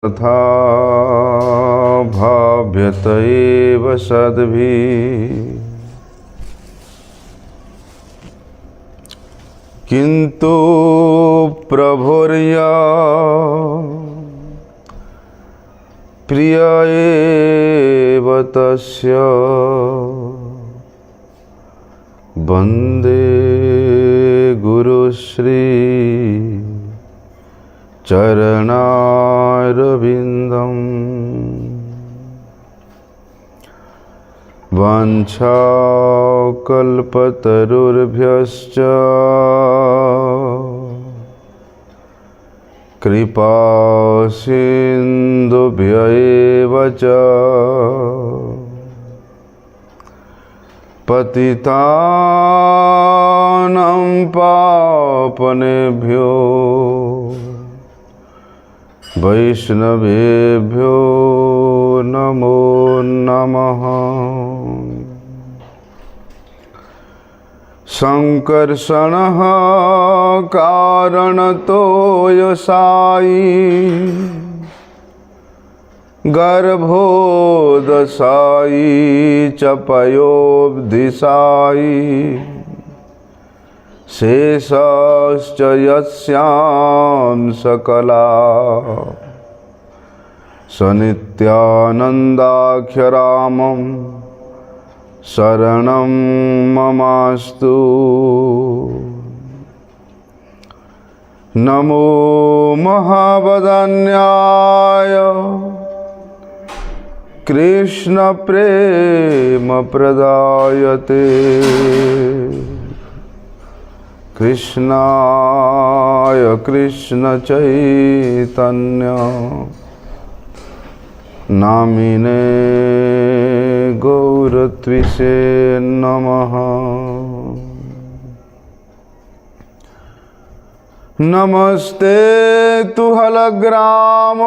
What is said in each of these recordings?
तथा भाव्यत एव सद्भिः किन्तु प्रभुर्या प्रिय एव तस्य वन्दे गुरुश्री चरणारविन्दम् वाञ्छाकल्पतरुर्भ्यश्च कृपासिन्धुभ्य एव च पतितानां पावनेभ्यो वैष्णवेभ्यो नमो नमः। संकर्षणः कारणतो यसायि गर्भोदशायि च पयोब्धिशायि शेषश्च यस्यां सकला स नित्यानन्दाख्यरामं शरणं ममास्तु। नमो महावदन्याय कृष्णप्रेमप्रदायते कृष्णाय कृष्णचैतन्य नामिने गौरत्विषे नमः। नमस्ते तुहलग्राम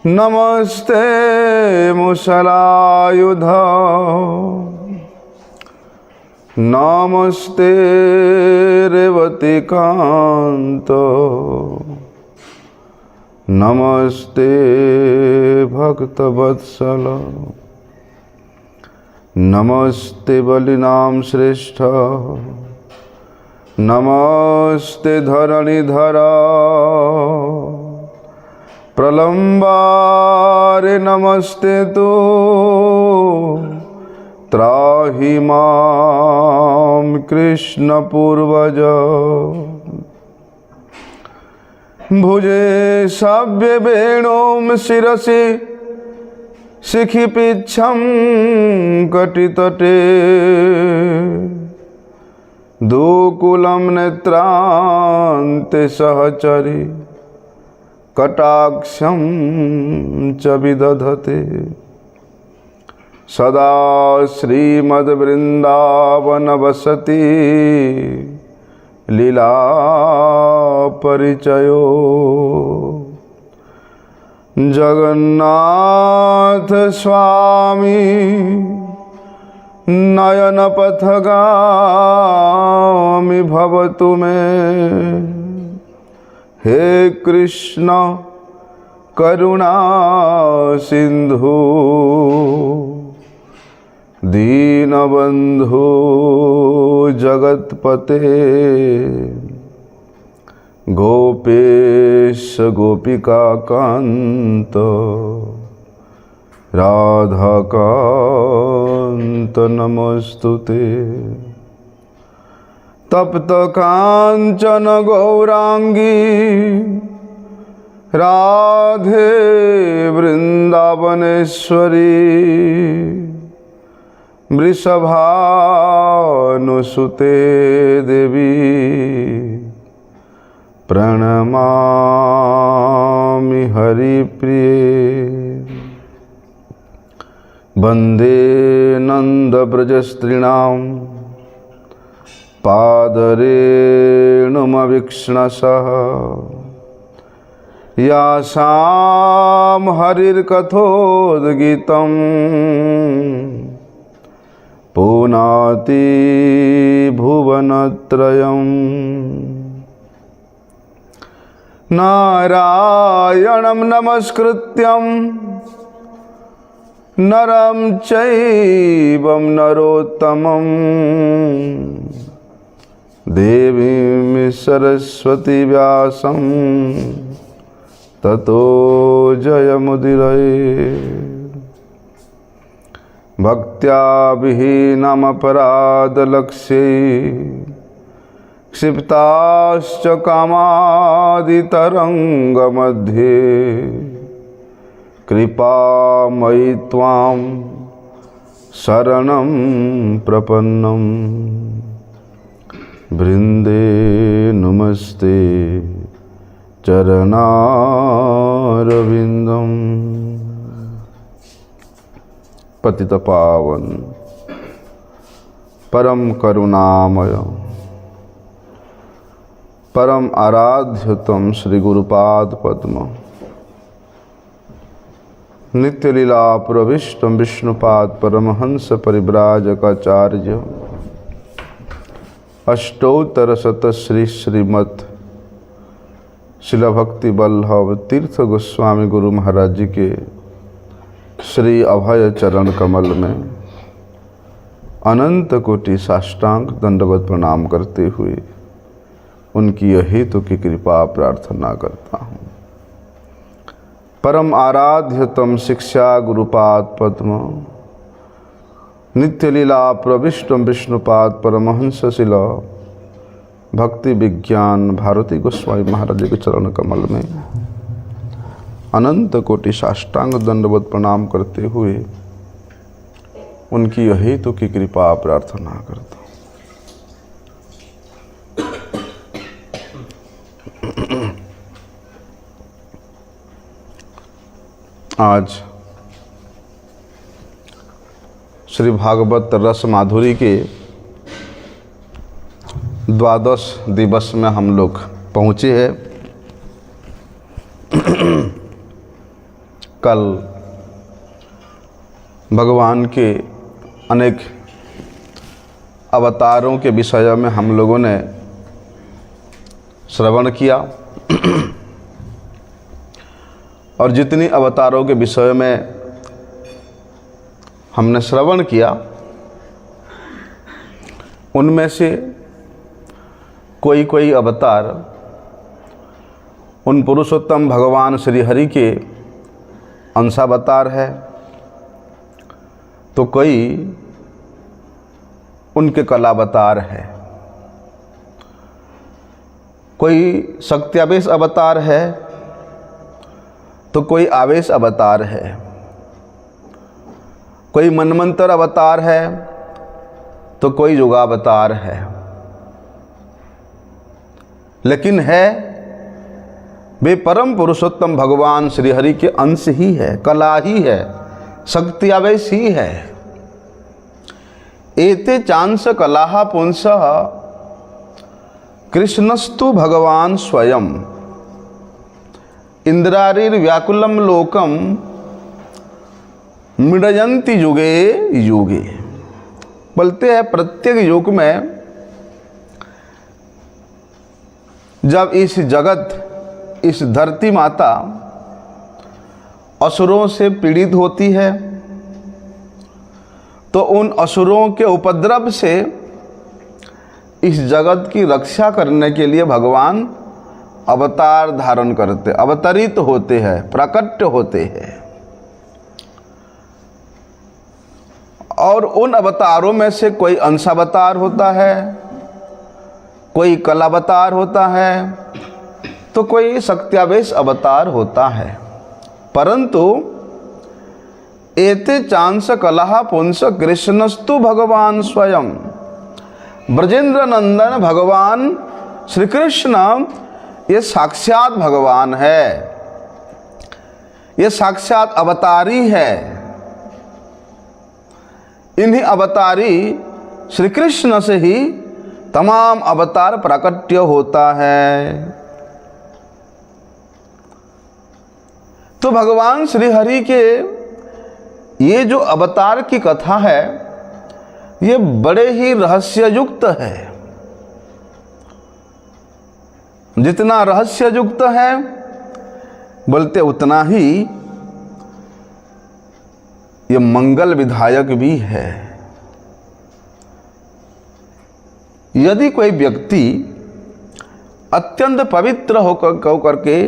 नमस्ते मुसलायुध नमस्ते रेवतीकान्त नमस्ते भक्तवत्सल नमस्ते बलिनाम श्रेष्ठ नमस्ते धरणीधर प्रलम्बारे नमस्ते तो त्राहि मां कृष्ण पूर्वज भुजे सव्य वेणुं शिरसि शिखिपिच्छं कटितटे दुकूलं नेत्रान्ते सहचरि कटाक्षं च विदधते सदा श्रीमद्वृन्दावनवसति लीला परिचयो जगन्नाथ स्वामी नयनपथगामी भवतु मे हे कृष्ण करुणा सिंधु दीनबंधु जगत्पते गोपेश गोपिकाकांत राधाकांत नमस्तुते। तप्त कांचन गौरांगी राधे वृंदावनेश्वरी वृषभानुसुते देवी प्रणमामि हरिप्रिये। वन्दे नन्दव्रजस्त्रीणां पादरेणुमवीक्ष्णसः यासां हरिर्कथोद्गीतं पुनाति भुवनत्रयम्। नारायणं नमस्कृत्यं नरं चैवं नरोत्तमं देवीं सरस्वती व्यासं ततो जयमुदीरये। भक्त्या विहीनमपराधलक्ष्ये क्षिप्ताश्च कामादितरङ्गमध्ये कृपामयि त्वां शरणं प्रपन्नं वृन्दे नमस्ते चरणारविन्दम्। पतितपावन परम करुणामय परम आराध्यतम श्री गुरुपाद पद्म नित्य लीला प्रविष्टम विष्णुपाद परमहंस परिव्राजकाचार्य अष्टोत्तर शत श्री श्रीमत् शिला भक्ति वल्लभ तीर्थ गोस्वामी गुरु महाराज जी के श्री अभय चरण कमल में अनंत कोटि साष्टांग दंडवत प्रणाम करते हुए उनकी हेतु की कृपा प्रार्थना करता हूँ। परम आराध्यतम शिक्षा गुरुपाद पद्म नित्य लीला प्रविष्टम विष्णुपाद परमहंस शिला भक्ति विज्ञान भारती गोस्वामी महाराज के चरण कमल में अनंत कोटि साष्टांग दंडवत प्रणाम करते हुए उनकी हेतु की कृपा प्रार्थना करता हूँ। आज श्री भागवत रस माधुरी के द्वादश दिवस में हम लोग पहुँचे हैं। कल भगवान के अनेक अवतारों के विषय में हम लोगों ने श्रवण किया और जितनी अवतारों के विषय में हमने श्रवण किया उनमें से कोई कोई अवतार उन पुरुषोत्तम भगवान श्री हरि के अंशावतार है तो कोई उनके कलावतार है, कोई शक्त्यावेश अवतार है तो कोई आवेश अवतार है, कोई मनमंत्र अवतार है तो कोई युगावतार है। लेकिन है वे परम पुरुषोत्तम भगवान श्री हरि के अंश ही है, कला ही है, शक्त्यावेश ही है। एते चांस कलाहा पुंसः कृष्णस्तु भगवान स्वयं इंद्रारिर व्याकुलम लोकम मृडयन्ति युगे युगे। बोलते हैं प्रत्येक युग में जब इस जगत, इस धरती माता असुरों से पीड़ित होती है तो उन असुरों के उपद्रव से इस जगत की रक्षा करने के लिए भगवान अवतार धारण करते, अवतरित होते हैं, प्रकट होते हैं। और उन अवतारों में से कोई अंशावतार होता है, कोई कलावतार होता है तो कोई शक्त्यावेश अवतार होता है। परंतु एते चांस कलहा पुंस कृष्णस्तु भगवान स्वयं, ब्रजेंद्र नंदन भगवान श्री कृष्ण ये साक्षात भगवान है, ये साक्षात अवतारी है। इन्हीं अवतारी श्री कृष्ण से ही तमाम अवतार प्राकट्य होता है। तो भगवान श्री हरि के ये जो अवतार की कथा है ये बड़े ही रहस्ययुक्त है। जितना रहस्य युक्त है बोलते उतना ही ये मंगल विधायक भी है। यदि कोई व्यक्ति अत्यंत पवित्र होकर के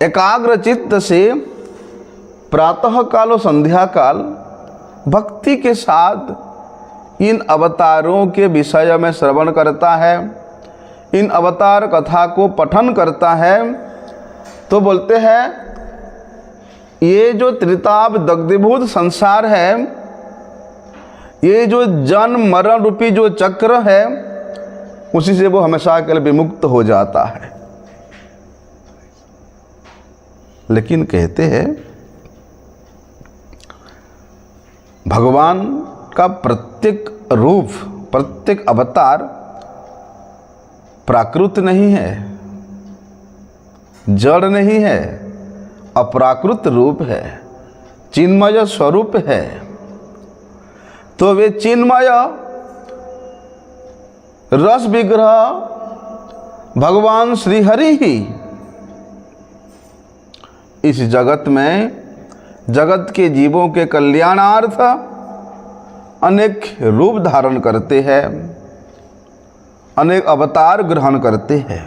एकाग्र चित्त से प्रातः काल और संध्या काल भक्ति के साथ इन अवतारों के विषय में श्रवण करता है, इन अवतार कथा को पठन करता है, तो बोलते हैं ये जो त्रिताप दग्धीभूत संसार है, ये जो जन्म मरण रूपी जो चक्र है, उसी से वो हमेशा के लिए विमुक्त हो जाता है। लेकिन कहते हैं भगवान का प्रत्येक रूप, प्रत्येक अवतार प्राकृत नहीं है, जड़ नहीं है, अप्राकृत रूप है, चिन्मय स्वरूप है। तो वे चिन्मय रस विग्रह भगवान श्री हरि ही इस जगत में, जगत के जीवों के कल्याणार्थ अनेक रूप धारण करते हैं, अनेक अवतार ग्रहण करते हैं।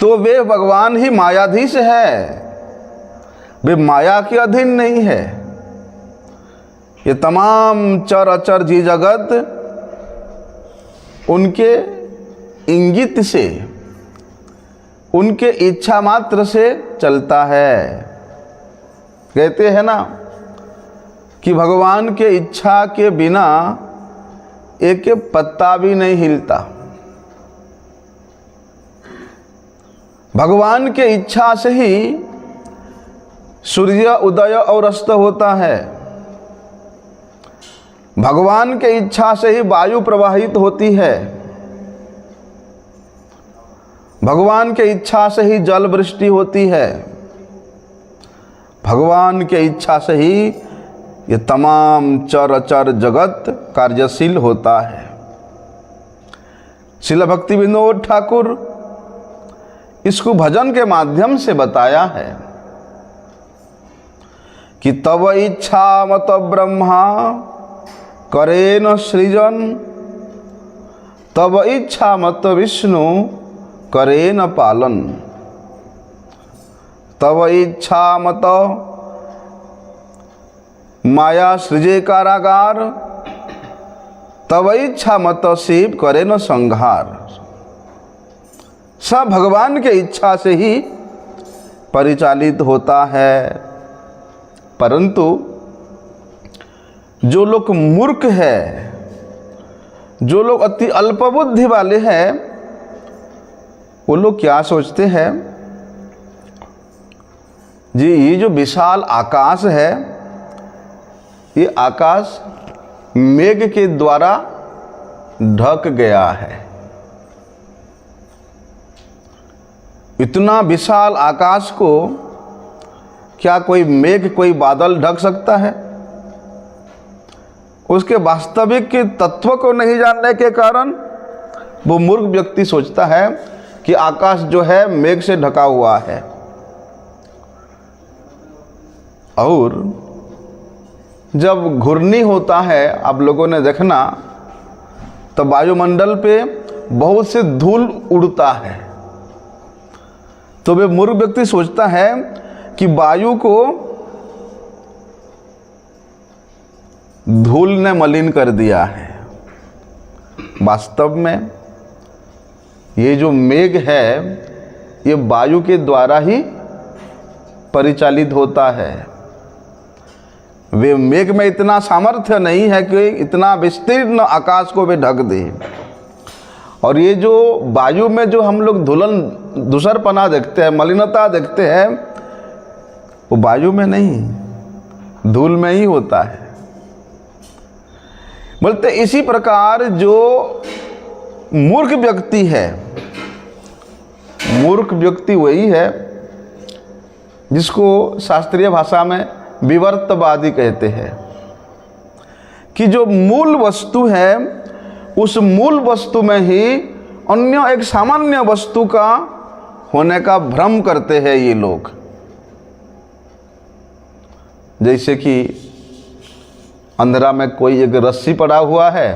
तो वे भगवान ही मायाधीश है, वे माया के अधीन नहीं है। ये तमाम चर अचर जी जगत उनके इंगित से, उनके इच्छा मात्र से चलता है। कहते हैं ना कि भगवान के इच्छा के बिना एक पत्ता भी नहीं हिलता। भगवान के इच्छा से ही सूर्य उदय और अस्त होता है, भगवान के इच्छा से ही वायु प्रवाहित होती है, भगवान के इच्छा से ही जल वृष्टि होती है, भगवान के इच्छा से ही ये तमाम चर अचर जगत कार्यशील होता है। श्रील भक्ति विनोद ठाकुर इसको भजन के माध्यम से बताया है कि तव इच्छा मत ब्रह्मा करे न सृजन, तब इच्छा मत विष्णु करे न पालन, तब इच्छा मत माया सृजे कारागार, तब इच्छा मत शिव करे न संहार। सब भगवान के इच्छा से ही परिचालित होता है। परंतु जो लोग मूर्ख है, जो लोग अति अल्पबुद्धि वाले हैं, वो लोग क्या सोचते हैं जी, ये जो विशाल आकाश है, ये आकाश मेघ के द्वारा ढक गया है। इतना विशाल आकाश को क्या कोई मेघ, कोई बादल ढक सकता है? उसके वास्तविक के तत्व को नहीं जानने के कारण वो मूर्ख व्यक्ति सोचता है कि आकाश जो है मेघ से ढका हुआ है। और जब घूर्णी होता है, आप लोगों ने देखना, तो वायुमंडल पे बहुत से धूल उड़ता है। तो वे मूर्ख व्यक्ति सोचता है कि वायु को धूल ने मलिन कर दिया है। वास्तव में ये जो मेघ है, ये वायु के द्वारा ही परिचालित होता है। वे मेघ में इतना सामर्थ्य नहीं है कि इतना विस्तीर्ण आकाश को वे ढक दे। और ये जो वायु में जो हम लोग धूसरपना देखते हैं, मलिनता देखते हैं, वो वायु में नहीं, धूल में ही होता है। बोलते इसी प्रकार जो मूर्ख व्यक्ति है, मूर्ख व्यक्ति वही है जिसको शास्त्रीय भाषा में विवर्तवादी कहते हैं, कि जो मूल वस्तु है उस मूल वस्तु में ही अन्य एक सामान्य वस्तु का होने का भ्रम करते हैं ये लोग। जैसे कि अंधेरा में कोई एक रस्सी पड़ा हुआ है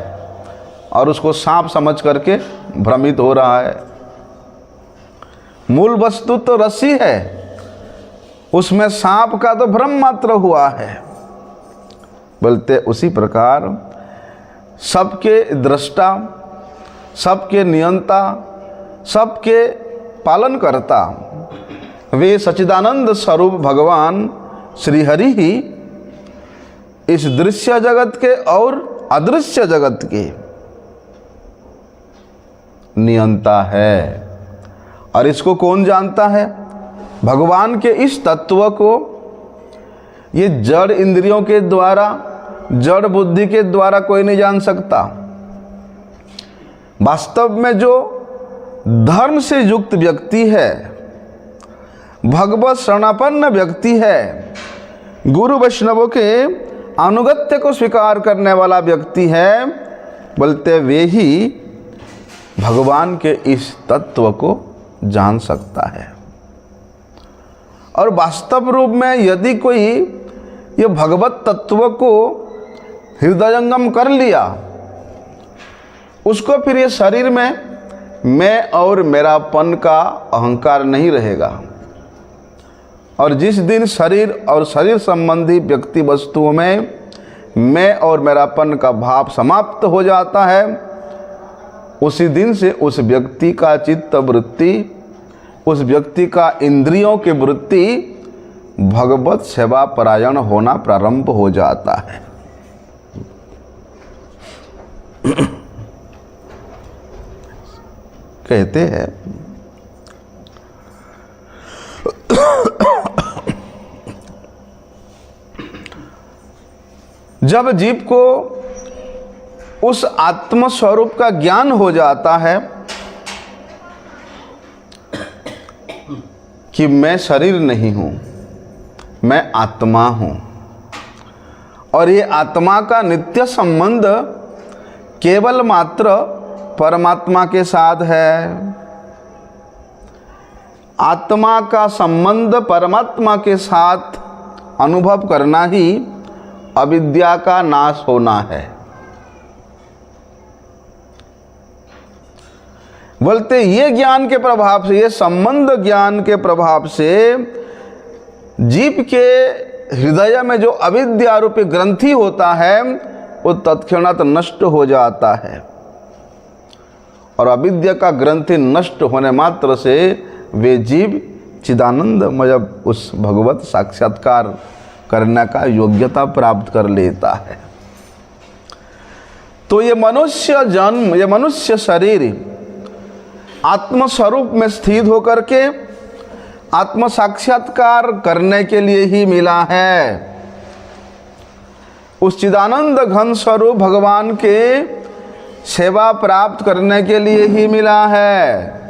और उसको सांप समझ करके भ्रमित हो रहा है। मूल वस्तु तो रस्सी है, उसमें सांप का तो भ्रम मात्र हुआ है। बोलते उसी प्रकार सबके दृष्टा, सबके नियंता, सबके पालन करता वे सच्चिदानंद स्वरूप भगवान श्री हरि ही इस दृश्य जगत के और अदृश्य जगत के नियंता है। और इसको कौन जानता है? भगवान के इस तत्व को ये जड़ इंद्रियों के द्वारा, जड़ बुद्धि के द्वारा कोई नहीं जान सकता। वास्तव में जो धर्म से युक्त व्यक्ति है, भगवत शरणापन्न व्यक्ति है, गुरु वैष्णवों के अनुगत्य को स्वीकार करने वाला व्यक्ति है, बोलते वे ही भगवान के इस तत्व को जान सकता है। और वास्तव रूप में यदि कोई ये भगवत तत्व को हृदयंगम कर लिया, उसको फिर ये शरीर में मैं और मेरापन का अहंकार नहीं रहेगा। और जिस दिन शरीर और शरीर संबंधी व्यक्ति वस्तुओं में मैं और मेरापन का भाव समाप्त हो जाता है, उसी दिन से उस व्यक्ति का चित्त वृत्ति, उस व्यक्ति का इंद्रियों की वृत्ति भगवत सेवा परायण होना प्रारंभ हो जाता है। कहते हैं जब जीव को उस आत्म स्वरूप का ज्ञान हो जाता है कि मैं शरीर नहीं हूं, मैं आत्मा हूं, और ये आत्मा का नित्य संबंध केवल मात्र परमात्मा के साथ है। आत्मा का संबंध परमात्मा के साथ अनुभव करना ही अविद्या का नाश होना है। बोलते ये ज्ञान के प्रभाव से, ये संबंध ज्ञान के प्रभाव से जीव के हृदय में जो अविद्या रूपी ग्रंथि होता है वो तत्क्षणात नष्ट हो जाता है। और अविद्या का ग्रंथि नष्ट होने मात्र से वे जीव चिदानंदमय उस भगवत साक्षात्कार करने का योग्यता प्राप्त कर लेता है। तो ये मनुष्य जन्म, ये मनुष्य शरीर आत्म स्वरूप में स्थित होकर के आत्म साक्षात्कार करने के लिए ही मिला है। उस चिदानंद घन स्वरूप भगवान के सेवा प्राप्त करने के लिए ही मिला है।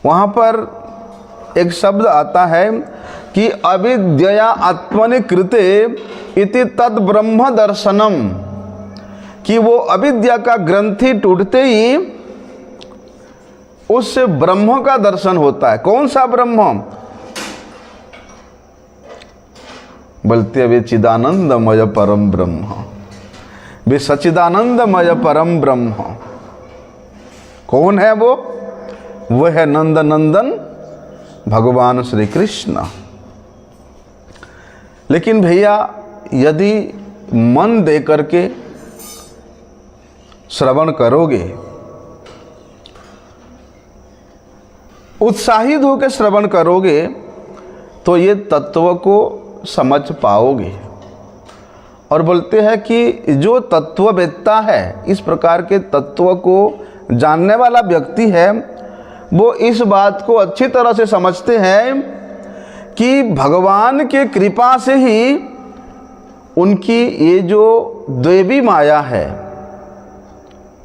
वहां पर एक शब्द आता है कि अविद्यया आत्मनि कृते इति तद ब्रह्म दर्शनम, कि वो अविद्या का ग्रंथि टूटते ही उससे ब्रह्म का दर्शन होता है। कौन सा ब्रह्म? बोलते वे चिदानंदमय परम ब्रह्म, वे सच्चिदानंदमय परम ब्रह्म। कौन है वो? है नंद नंदन भगवान श्री कृष्ण। लेकिन भैया यदि मन दे करके श्रवण करोगे, उत्साहित होकर श्रवण करोगे, तो ये तत्व को समझ पाओगे। और बोलते हैं कि जो तत्ववेत्ता है, इस प्रकार के तत्व को जानने वाला व्यक्ति है, वो इस बात को अच्छी तरह से समझते हैं कि भगवान के कृपा से ही उनकी ये जो दैवी माया है,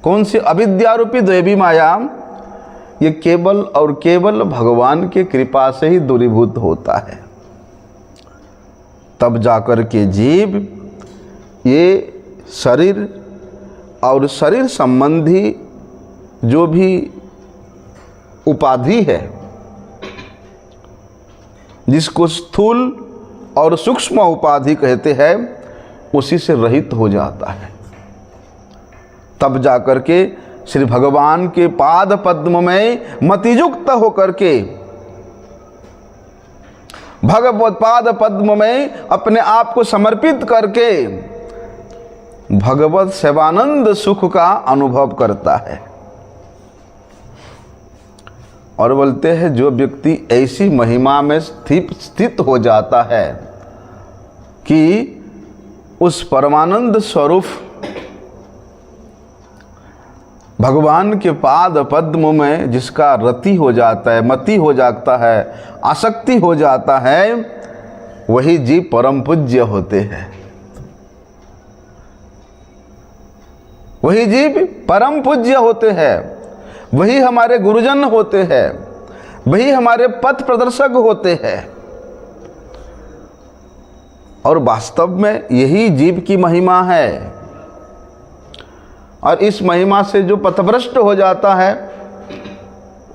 कौन सी अविद्या रूपी दैवी माया, ये केवल और केवल भगवान के कृपा से ही दूरीभूत होता है। तब जाकर के जीव ये शरीर और शरीर संबंधी जो भी उपाधि है, जिसको स्थूल और सूक्ष्म उपाधि कहते हैं, उसी से रहित हो जाता है। तब जाकर के श्री भगवान के पाद पद्म में मतियुक्त होकर के, भगवत पाद पद्म में अपने आप को समर्पित करके भगवत सेवानंद सुख का अनुभव करता है। और बोलते हैं जो व्यक्ति ऐसी महिमा में स्थित हो जाता है कि उस परमानंद स्वरूप भगवान के पाद पद्म में जिसका रति हो जाता है, मति हो जाता है, आसक्ति हो जाता है, वही जीव परम पूज्य होते हैं। वही जीव परम पूज्य होते हैं, वही हमारे गुरुजन होते हैं, वही हमारे पथ प्रदर्शक होते हैं। और वास्तव में यही जीव की महिमा है। और इस महिमा से जो पथभ्रष्ट हो जाता है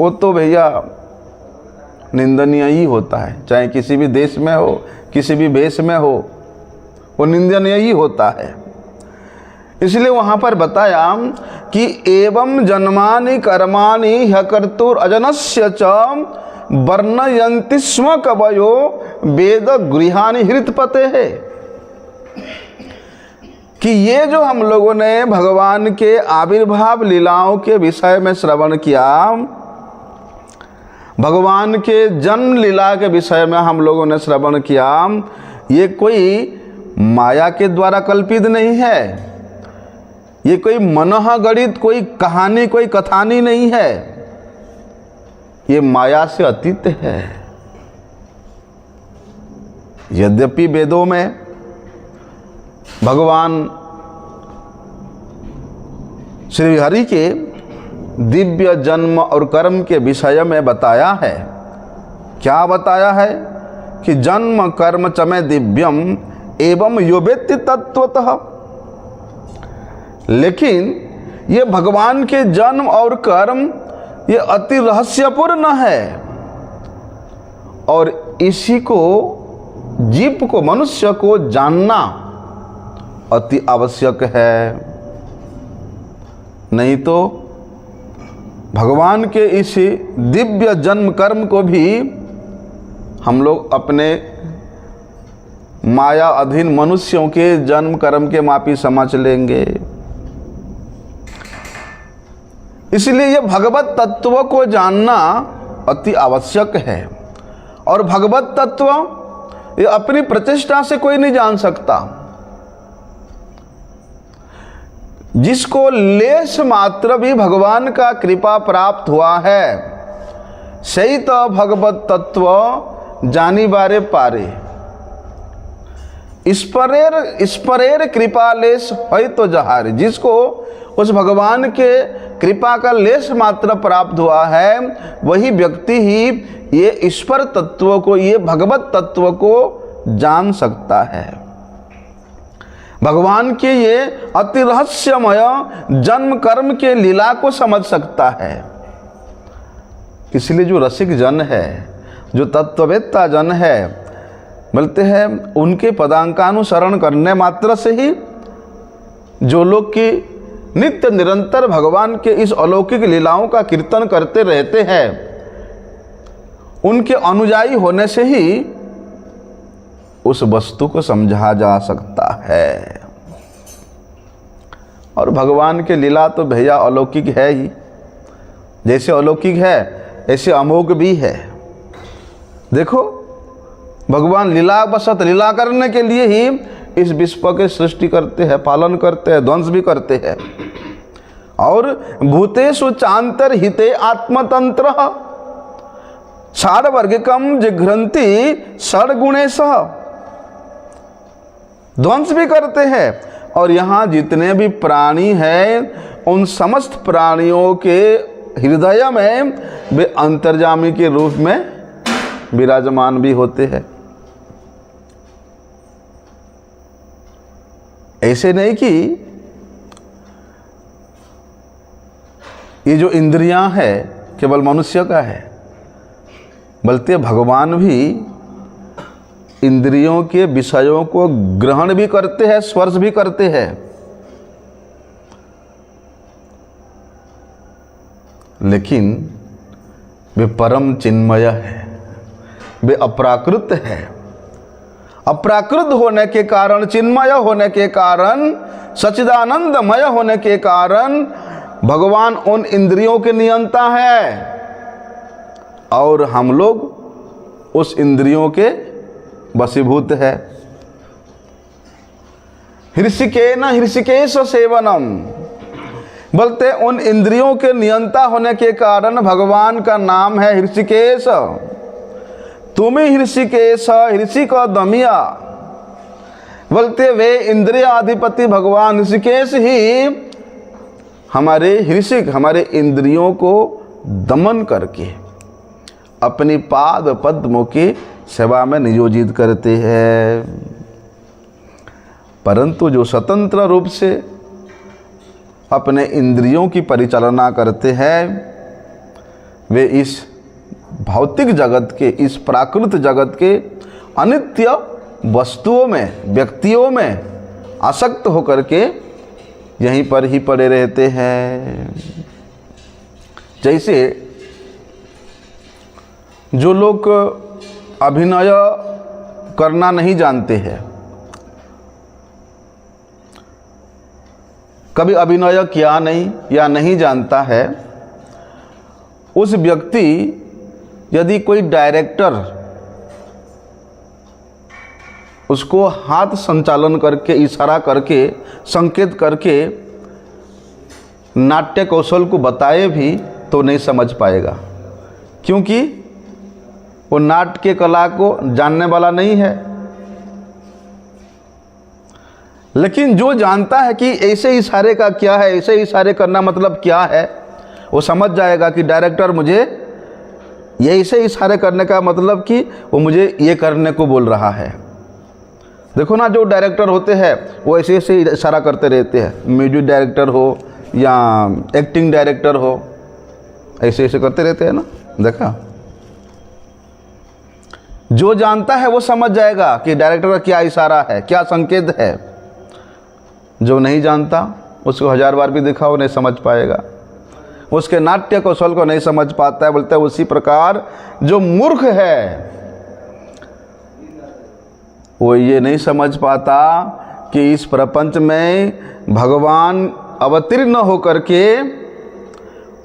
वो तो भैया निंदनीय ही होता है। चाहे किसी भी देश में हो, किसी भी भेष में हो, वो निंदनीय ही होता है। इसलिए वहाँ पर बताया कि एवं जन्मानि कर्माणि ह्यकर्तुर अजनस्य च वर्णयन्ति स्म कवयो वेद गृहाणि हृतपते है। कि ये जो हम लोगों ने भगवान के आविर्भाव लीलाओं के विषय में श्रवण किया, भगवान के जन्म लीला के विषय में हम लोगों ने श्रवण किया, ये कोई माया के द्वारा कल्पित नहीं है, ये कोई मनः गणित, कोई कहानी, कोई कथानी नहीं है, ये माया से अतीत है। यद्यपि वेदों में भगवान श्री हरि के दिव्य जन्म और कर्म के विषय में बताया है। क्या बताया है? कि जन्म कर्म च में दिव्यम एवं यो वेत्ति तत्वतः। लेकिन ये भगवान के जन्म और कर्म ये अति रहस्यपूर्ण है, और इसी को जीव को, मनुष्य को जानना अति आवश्यक है। नहीं तो भगवान के इस दिव्य जन्म कर्म को भी हम लोग अपने माया अधीन मनुष्यों के जन्म कर्म के मापी समझ लेंगे। इसलिए यह भगवत तत्व को जानना अति आवश्यक है। और भगवत तत्व ये अपनी प्रचेष्टा से कोई नहीं जान सकता। जिसको लेश मात्र भी भगवान का कृपा प्राप्त हुआ है, सही तो भगवत तत्व जानी बारे पारे। ईश्वरेर कृपा लेश है तो जहारे। जिसको उस भगवान के कृपा का लेश मात्र प्राप्त हुआ है, वही व्यक्ति ही ये ईश्वर तत्व को, ये भगवत तत्व को जान सकता है। भगवान के ये अति रहस्यमय जन्म कर्म के लीला को समझ सकता है। इसलिए जो रसिक जन है, जो तत्ववेत्ता जन है, बोलते हैं उनके पदांकानुसरण करने मात्र से ही जो लोग की नित्य निरंतर भगवान के इस अलौकिक लीलाओं का कीर्तन करते रहते हैं, उनके अनुयायी होने से ही उस वस्तु को समझा जा सकता है। और भगवान के लीला तो भैया अलौकिक है ही। जैसे अलौकिक है ऐसे अमोघ भी है। देखो भगवान लीला बसत लीला करने के लिए ही इस विश्व के सृष्टि करते हैं, पालन करते हैं, ध्वंस भी करते हैं। और भूतेषु चांतर हिते आत्मतंत्र षाड्वर्गिकम जिघ्रंति षड्गुणेशः। ध्वंस भी करते हैं। और यहाँ जितने भी प्राणी हैं, उन समस्त प्राणियों के हृदय में वे अंतर्यामी के रूप में विराजमान भी होते हैं। ऐसे नहीं कि ये जो इंद्रियां है केवल मनुष्य का है, बल्कि भगवान भी इंद्रियों के विषयों को ग्रहण भी करते हैं, स्पर्श भी करते हैं, लेकिन वे परम चिन्मय है, वे अपराकृत है। अपराकृत होने के कारण, चिन्मय होने के कारण, सच्चिदानंदमय होने के कारण भगवान उन इंद्रियों के नियंता है और हम लोग उस इंद्रियों के वशीभूत है। हृषिकेन हृषिकेश सेवनम, बोलते उन इंद्रियों के नियंता होने के कारण भगवान का नाम है हृषिकेश। तुम ही हृषिकेश, हृषिक दमिया, बोलते वे इंद्रियाधिपति भगवान ऋषिकेश ही हमारे हृषिक, हमारे इंद्रियों को दमन करके अपनी पाद पद्मों की सेवा में नियोजित करते हैं। परंतु जो स्वतंत्र रूप से अपने इंद्रियों की परिचालना करते हैं, वे इस भौतिक जगत के, इस प्राकृत जगत के अनित्य वस्तुओं में, व्यक्तियों में आसक्त होकर के यहीं पर ही पड़े रहते हैं। जैसे जो लोग अभिनय करना नहीं जानते हैं, कभी अभिनय किया नहीं या नहीं जानता है, उस व्यक्ति यदि कोई डायरेक्टर उसको हाथ संचालन करके, इशारा करके, संकेत करके नाट्य कौशल को बताए भी तो नहीं समझ पाएगा, क्योंकि वो नाट्य कला को जानने वाला नहीं है। लेकिन जो जानता है कि ऐसे इशारे का क्या है, ऐसे इशारे करना मतलब क्या है, वो समझ जाएगा कि डायरेक्टर मुझे ये ऐसे इशारे करने का मतलब कि वो मुझे ये करने को बोल रहा है। देखो ना, जो डायरेक्टर होते हैं वो ऐसे ऐसे इशारा करते रहते हैं, म्यूजिक डायरेक्टर हो या एक्टिंग डायरेक्टर हो, ऐसे ऐसे करते रहते हैं ना, देखा। जो जानता है वो समझ जाएगा कि डायरेक्टर का क्या इशारा है, क्या संकेत है। जो नहीं जानता उसको 1000 बार भी दिखाओ नहीं समझ पाएगा, उसके नाट्य कौशल को नहीं समझ पाता है। बोलते हैं उसी प्रकार जो मूर्ख है वो ये नहीं समझ पाता कि इस प्रपंच में भगवान अवतीर्ण होकर के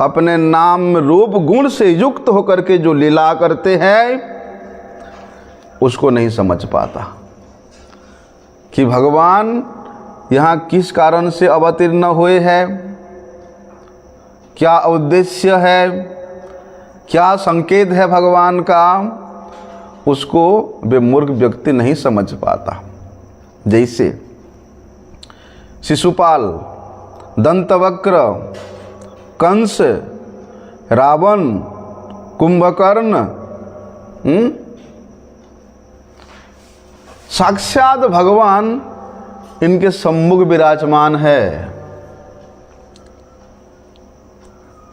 अपने नाम रूप गुण से युक्त होकर के जो लीला करते हैं उसको नहीं समझ पाता कि भगवान यहाँ किस कारण से अवतीर्ण हुए हैं, क्या उद्देश्य है, क्या संकेत है भगवान का, उसको वे मूर्ख व्यक्ति नहीं समझ पाता। जैसे शिशुपाल, दंतवक्र, कंस, रावण, कुंभकर्ण, साक्षात भगवान इनके सम्मुख विराजमान है,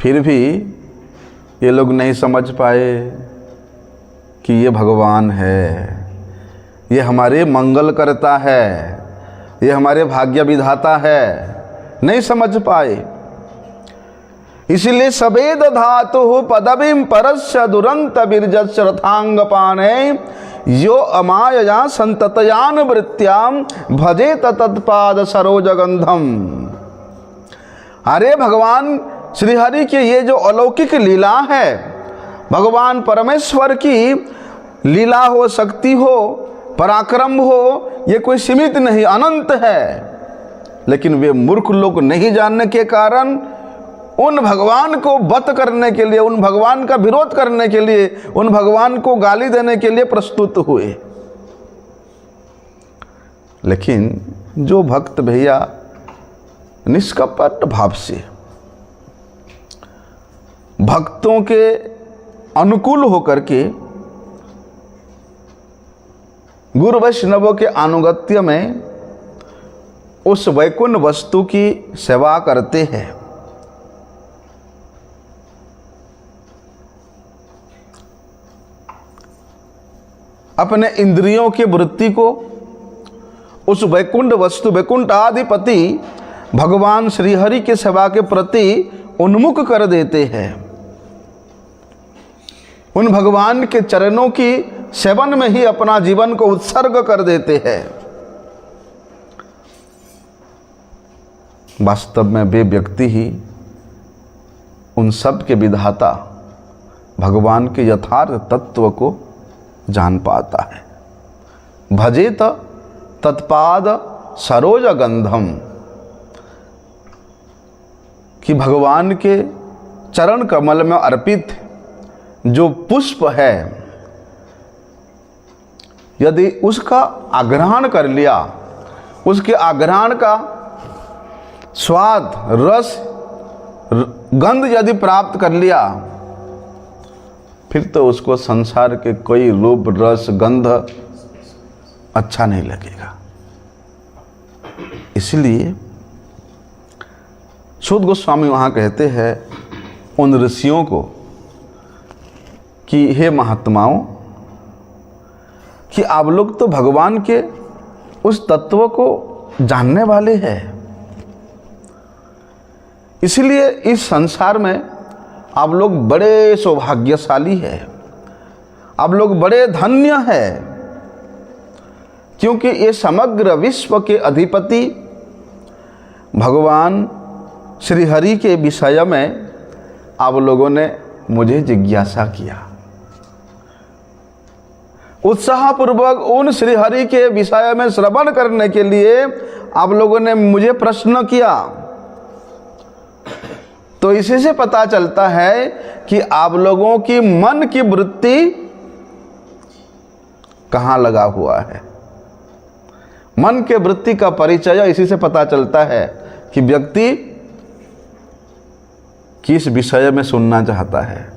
फिर भी ये लोग नहीं समझ पाए कि ये भगवान है, ये हमारे मंगल करता है, ये हमारे भाग्य विधाता है, नहीं समझ पाए। इसलिए सवेद धातु पदवीं परस्य दुरंत बिरजस्य रथांग पाने यो अमायया संततयान वृत्त्याम भजे तत्पाद सरोजगंधम। अरे भगवान श्री हरि के ये जो अलौकिक लीला है, भगवान परमेश्वर की लीला हो, शक्ति हो, पराक्रम हो, ये कोई सीमित नहीं, अनंत है। लेकिन वे मूर्ख लोग नहीं जानने के कारण उन भगवान को बत करने के लिए, उन भगवान का विरोध करने के लिए, उन भगवान को गाली देने के लिए प्रस्तुत हुए। लेकिन जो भक्त भैया निष्कपट भाव से भक्तों के अनुकूल होकर के गुरु वैष्णवों के अनुगत्य में उस वैकुंठ वस्तु की सेवा करते हैं, अपने इंद्रियों की वृत्ति को उस वैकुंठ वस्तु वैकुंठाधिपति भगवान श्रीहरि के सेवा के प्रति उन्मुख कर देते हैं। उन भगवान के चरणों की सेवन में ही अपना जीवन को उत्सर्ग कर देते हैं। वास्तव में वे व्यक्ति ही उन सब के विधाता भगवान के यथार्थ तत्व को जान पाता है। भजेत तत्पाद सरोज गंधम, कि भगवान के चरण कमल में अर्पित जो पुष्प है, यदि उसका आग्रहण कर लिया, उसके आग्रहण का स्वाद रस गंध यदि प्राप्त कर लिया, फिर तो उसको संसार के कोई रूप रस गंध अच्छा नहीं लगेगा। इसलिए सूत गोस्वामी वहाँ कहते हैं उन ऋषियों को कि हे महात्माओं, कि आप लोग तो भगवान के उस तत्व को जानने वाले हैं, इसलिए इस संसार में आप लोग बड़े सौभाग्यशाली हैं, आप लोग बड़े धन्य हैं, क्योंकि ये समग्र विश्व के अधिपति भगवान श्री हरि के विषय में आप लोगों ने मुझे जिज्ञासा किया। उत्साहपूर्वक उन श्री हरि के विषय में श्रवण करने के लिए आप लोगों ने मुझे प्रश्न किया। तो इसी से पता चलता है कि आप लोगों की मन की वृत्ति कहाँ लगा हुआ है। मन के वृत्ति का परिचय इसी से पता चलता है कि व्यक्ति किस विषय में सुनना चाहता है,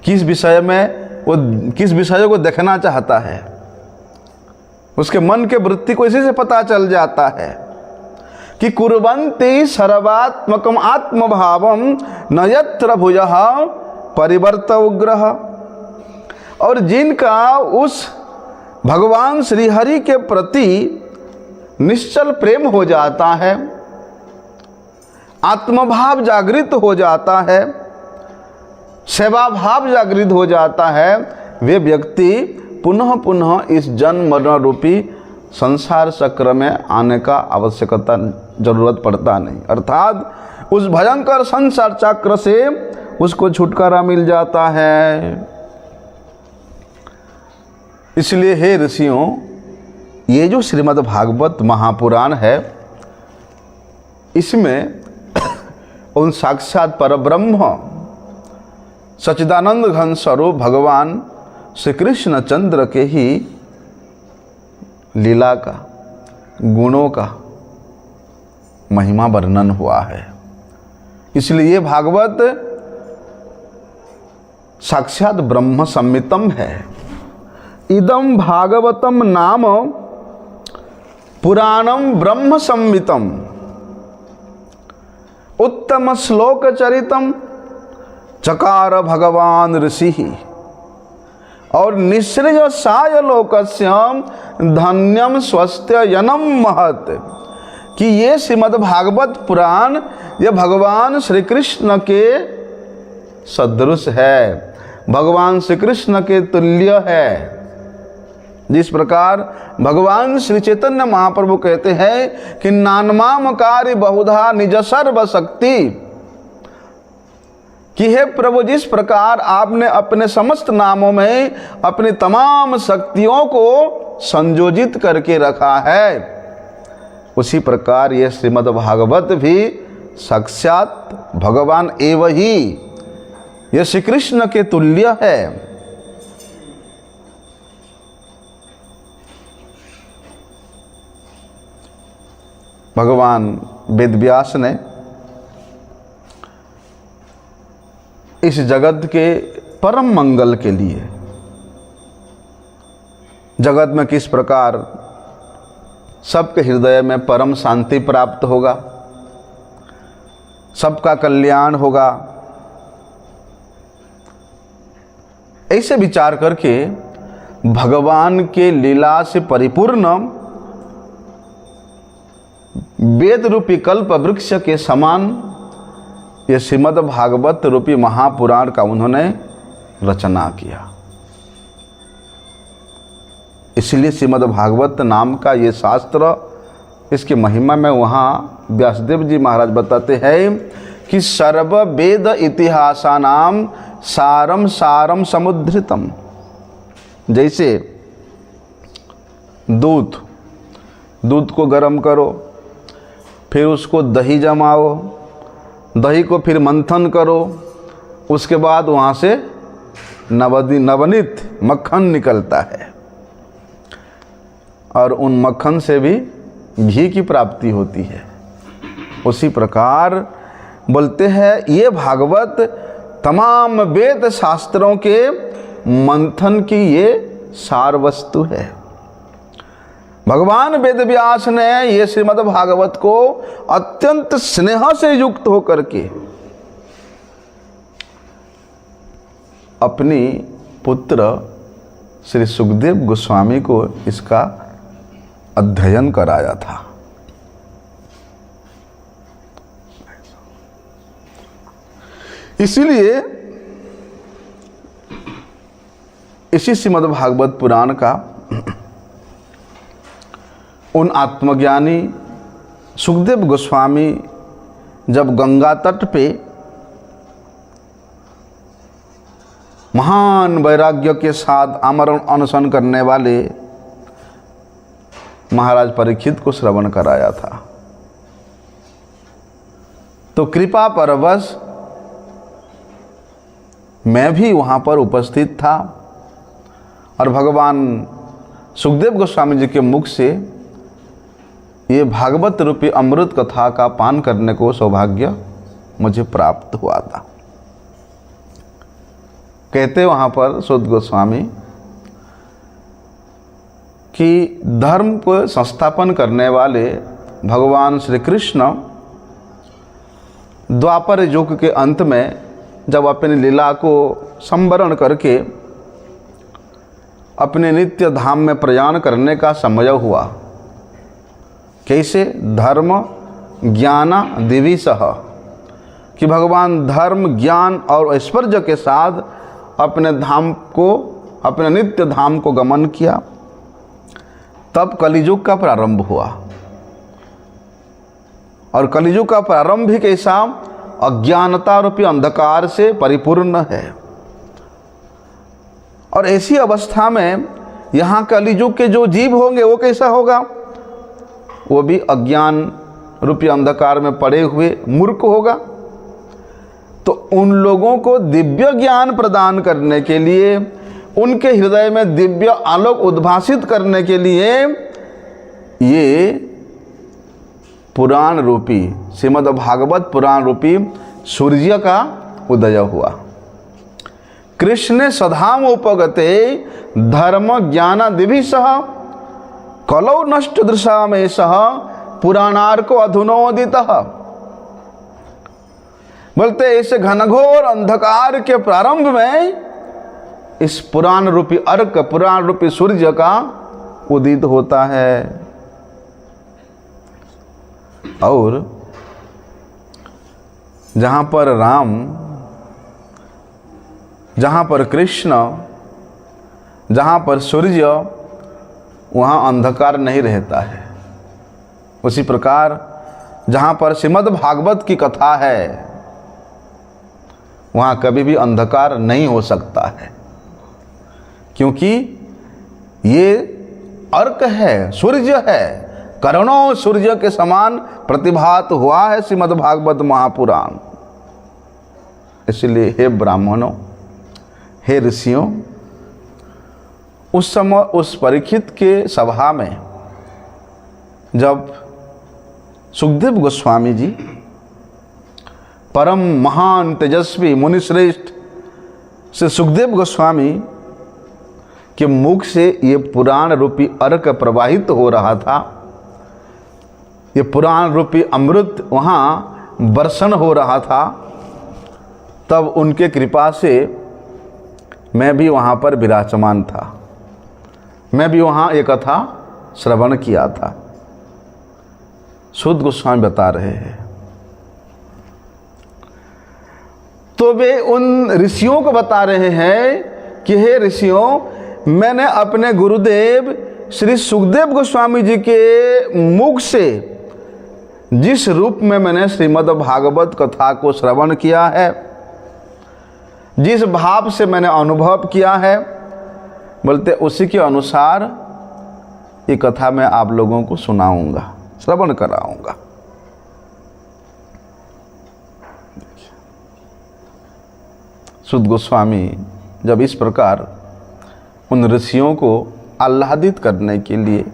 किस विषय में वो किस विषय को देखना चाहता है। उसके मन के वृत्ति को इसी से पता चल जाता है कि कुर्वन्ति सर्वात्मकम आत्मभावम न यत्र भुजः परिवर्त उग्रह। और जिनका उस भगवान श्री हरि के प्रति निश्चल प्रेम हो जाता है, आत्मभाव जागृत हो जाता है, सेवा भाव जागृत हो जाता है, वे व्यक्ति पुनः पुनः इस जन्म मरण रूपी संसार चक्र में आने का आवश्यकता जरूरत पड़ता नहीं। अर्थात उस भयंकर संसार चक्र से उसको छुटकारा मिल जाता है। इसलिए हे ऋषियों, ये जो श्रीमद् भागवत महापुराण है, इसमें उन साक्षात परब्रह्म सच्चिदानंद घन स्वरूप भगवान श्री कृष्ण चंद्र के ही लीला का, गुणों का महिमा वर्णन हुआ है। इसलिए ये भागवत साक्षात ब्रह्म संहितम है। इदम भागवतम नाम पुराणम ब्रह्म संहितम उत्तम श्लोक चरितम चकार भगवान ऋषि और निःसृज साय लोकस्यम धन्यम स्वस्त्ययनम महत। कि ये श्रीमद् भागवत पुराण ये भगवान श्री कृष्ण के सदृश है, भगवान श्री कृष्ण के तुल्य है। जिस प्रकार भगवान श्री चैतन्य महाप्रभु कहते हैं कि नानमामकारी बहुधा निज सर्व शक्ति, कि हे प्रभु, जिस प्रकार आपने अपने समस्त नामों में अपनी तमाम शक्तियों को संयोजित करके रखा है, उसी प्रकार ये श्रीमद् भागवत भी साक्षात भगवान एव ही ये श्री कृष्ण के तुल्य है। भगवान वेदव्यास ने इस जगत के परम मंगल के लिए, जगत में किस प्रकार सबके हृदय में परम शांति प्राप्त होगा, सबका कल्याण होगा, ऐसे विचार करके भगवान के लीला से परिपूर्ण वेद रूपी कल्प वृक्ष के समान ये श्रीमद् भागवत रूपी महापुराण का उन्होंने रचना किया। इसलिए श्रीमद् भागवत नाम का ये शास्त्र, इसकी महिमा में वहाँ व्यासदेव जी महाराज बताते हैं कि सर्व वेद इतिहासानाम सारम सारम समुद्रितम। जैसे दूध को गर्म करो, फिर उसको दही जमाओ, दही को फिर मंथन करो, उसके बाद वहाँ से नवनीत मक्खन निकलता है और उन मक्खन से भी घी की प्राप्ति होती है। उसी प्रकार बोलते हैं ये भागवत तमाम वेद शास्त्रों के मंथन की ये सार वस्तु है। भगवान वेद व्यास ने ये श्रीमद् भागवत को अत्यंत स्नेह से युक्त होकर के अपनी पुत्र श्री सुखदेव गोस्वामी को इसका अध्ययन कराया था। इसीलिए इसी श्रीमद् भागवत पुराण का उन आत्मज्ञानी सुखदेव गोस्वामी जब गंगा तट पे महान वैराग्य के साथ आमरण अनशन करने वाले महाराज परीक्षित को श्रवण कराया था, तो कृपा परवश मैं भी वहाँ पर उपस्थित था और भगवान सुखदेव गोस्वामी जी के मुख से ये भागवत रूपी अमृत कथा का पान करने को सौभाग्य मुझे प्राप्त हुआ था। कहते वहाँ पर सुध गोस्वामी कि धर्म को संस्थापन करने वाले भगवान श्री कृष्ण द्वापर युग के अंत में जब अपनी लीला को संवरण करके अपने नित्य धाम में प्रयाण करने का समय हुआ, कैसे धर्म ज्ञान दिविशः कि भगवान धर्म ज्ञान और ऐश्वर्य के साथ अपने धाम को, अपने नित्य धाम को गमन किया, तब कलियुग का प्रारंभ हुआ। और कलियुग का प्रारंभ भी कैसा, अज्ञानता रूपी अंधकार से परिपूर्ण है। और ऐसी अवस्था में यहाँ कलियुग के जो जीव होंगे वो कैसा होगा, वो भी अज्ञान रूपी अंधकार में पड़े हुए मूर्ख होगा। तो उन लोगों को दिव्य ज्ञान प्रदान करने के लिए, उनके हृदय में दिव्य आलोक उद्भासित करने के लिए ये पुराण रूपी श्रीमद् भागवत पुराण रूपी सूर्य का उदय हुआ। कृष्ण सधामोपगते धर्म ज्ञान दिविशः कलौ नष्ट दृशामेशः पुराणार्को अधुनोदितः। बोलते इस घनघोर अंधकार के प्रारंभ में इस पुराण रूपी अर्क, पुराण रूपी सूर्य का उदित होता है। और जहाँ पर राम, जहाँ पर कृष्ण, जहाँ पर सूर्य, वहाँ अंधकार नहीं रहता है। उसी प्रकार जहाँ पर श्रीमद् भागवत की कथा है वहाँ कभी भी अंधकार नहीं हो सकता है, क्योंकि ये अर्क है, सूर्य है, करोड़ों सूर्य के समान प्रतिभात हुआ है श्रीमद् भागवत महापुराण। इसलिए हे ब्राह्मणों, हे ऋषियों, उस समय उस परीक्षित के सभा में जब सुखदेव गोस्वामी जी परम महान तेजस्वी मुनिश्रेष्ठ श्री सुखदेव गोस्वामी के मुख से ये पुराण रूपी अर्क प्रवाहित हो रहा था, ये पुराण रूपी अमृत वहाँ वर्षण हो रहा था, तब उनके कृपा से मैं भी वहाँ पर विराजमान था, मैं भी वहाँ एक कथा श्रवण किया था। सूत गोस्वामी बता रहे हैं। तो वे उन ऋषियों को बता रहे हैं कि हे ऋषियों, मैंने अपने गुरुदेव श्री सुखदेव गोस्वामी जी के मुख से जिस रूप में मैंने श्रीमद् भागवत कथा को श्रवण किया है, जिस भाव से मैंने अनुभव किया है, बोलते उसी के अनुसार ये कथा मैं आप लोगों को सुनाऊंगा, श्रवण कराऊंगा। सूत गोस्वामी जब इस प्रकार उन ऋषियों को आह्लादित करने के लिए,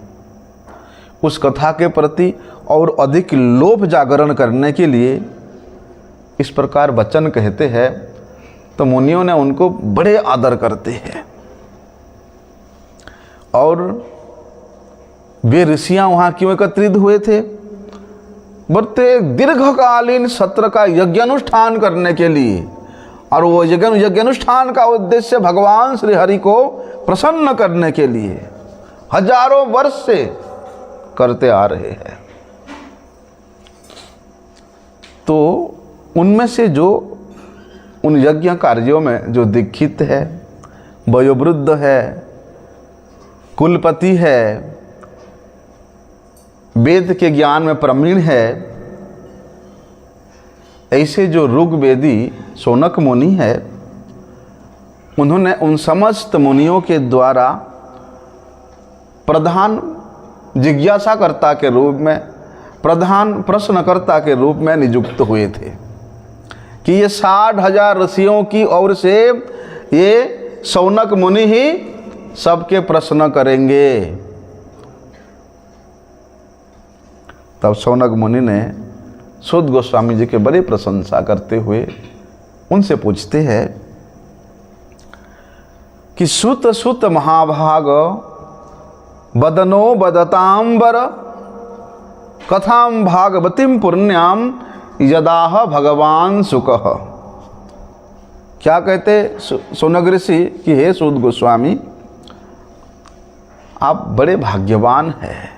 उस कथा के प्रति और अधिक लोभ जागरण करने के लिए इस प्रकार वचन कहते हैं, तो मुनियों ने उनको बड़े आदर करते हैं। और वे ऋषियां वहां क्यों एकत्रित हुए थे? बोलते दीर्घकालीन सत्र का यज्ञानुष्ठान करने के लिए, और वो यज्ञानुष्ठान का उद्देश्य भगवान श्री हरि को प्रसन्न करने के लिए हजारों वर्ष से करते आ रहे हैं। तो उनमें से जो उन यज्ञ कार्यों में जो दीक्षित है, वयोवृद्ध है, कुलपति है, वेद के ज्ञान में प्रवीण है, ऐसे जो ऋग्वेदी शौनक मुनि है, उन्होंने उन समस्त मुनियों के द्वारा प्रधान जिज्ञासाकर्ता के रूप में, प्रधान प्रश्नकर्ता के रूप में नियुक्त हुए थे कि ये 60,000 ऋषियों की ओर से ये शौनक मुनि ही सबके प्रश्न करेंगे। तब शौनक मुनि ने सूत गोस्वामी जी के बड़ी प्रशंसा करते हुए उनसे पूछते हैं कि सुत सुत महाभाग बदनो बदतांबर कथाम भागवतीम पुण्याम यदाह भगवान सुकः। क्या कहते शौनक ऋषि कि हे सूत गोस्वामी, आप बड़े भाग्यवान हैं,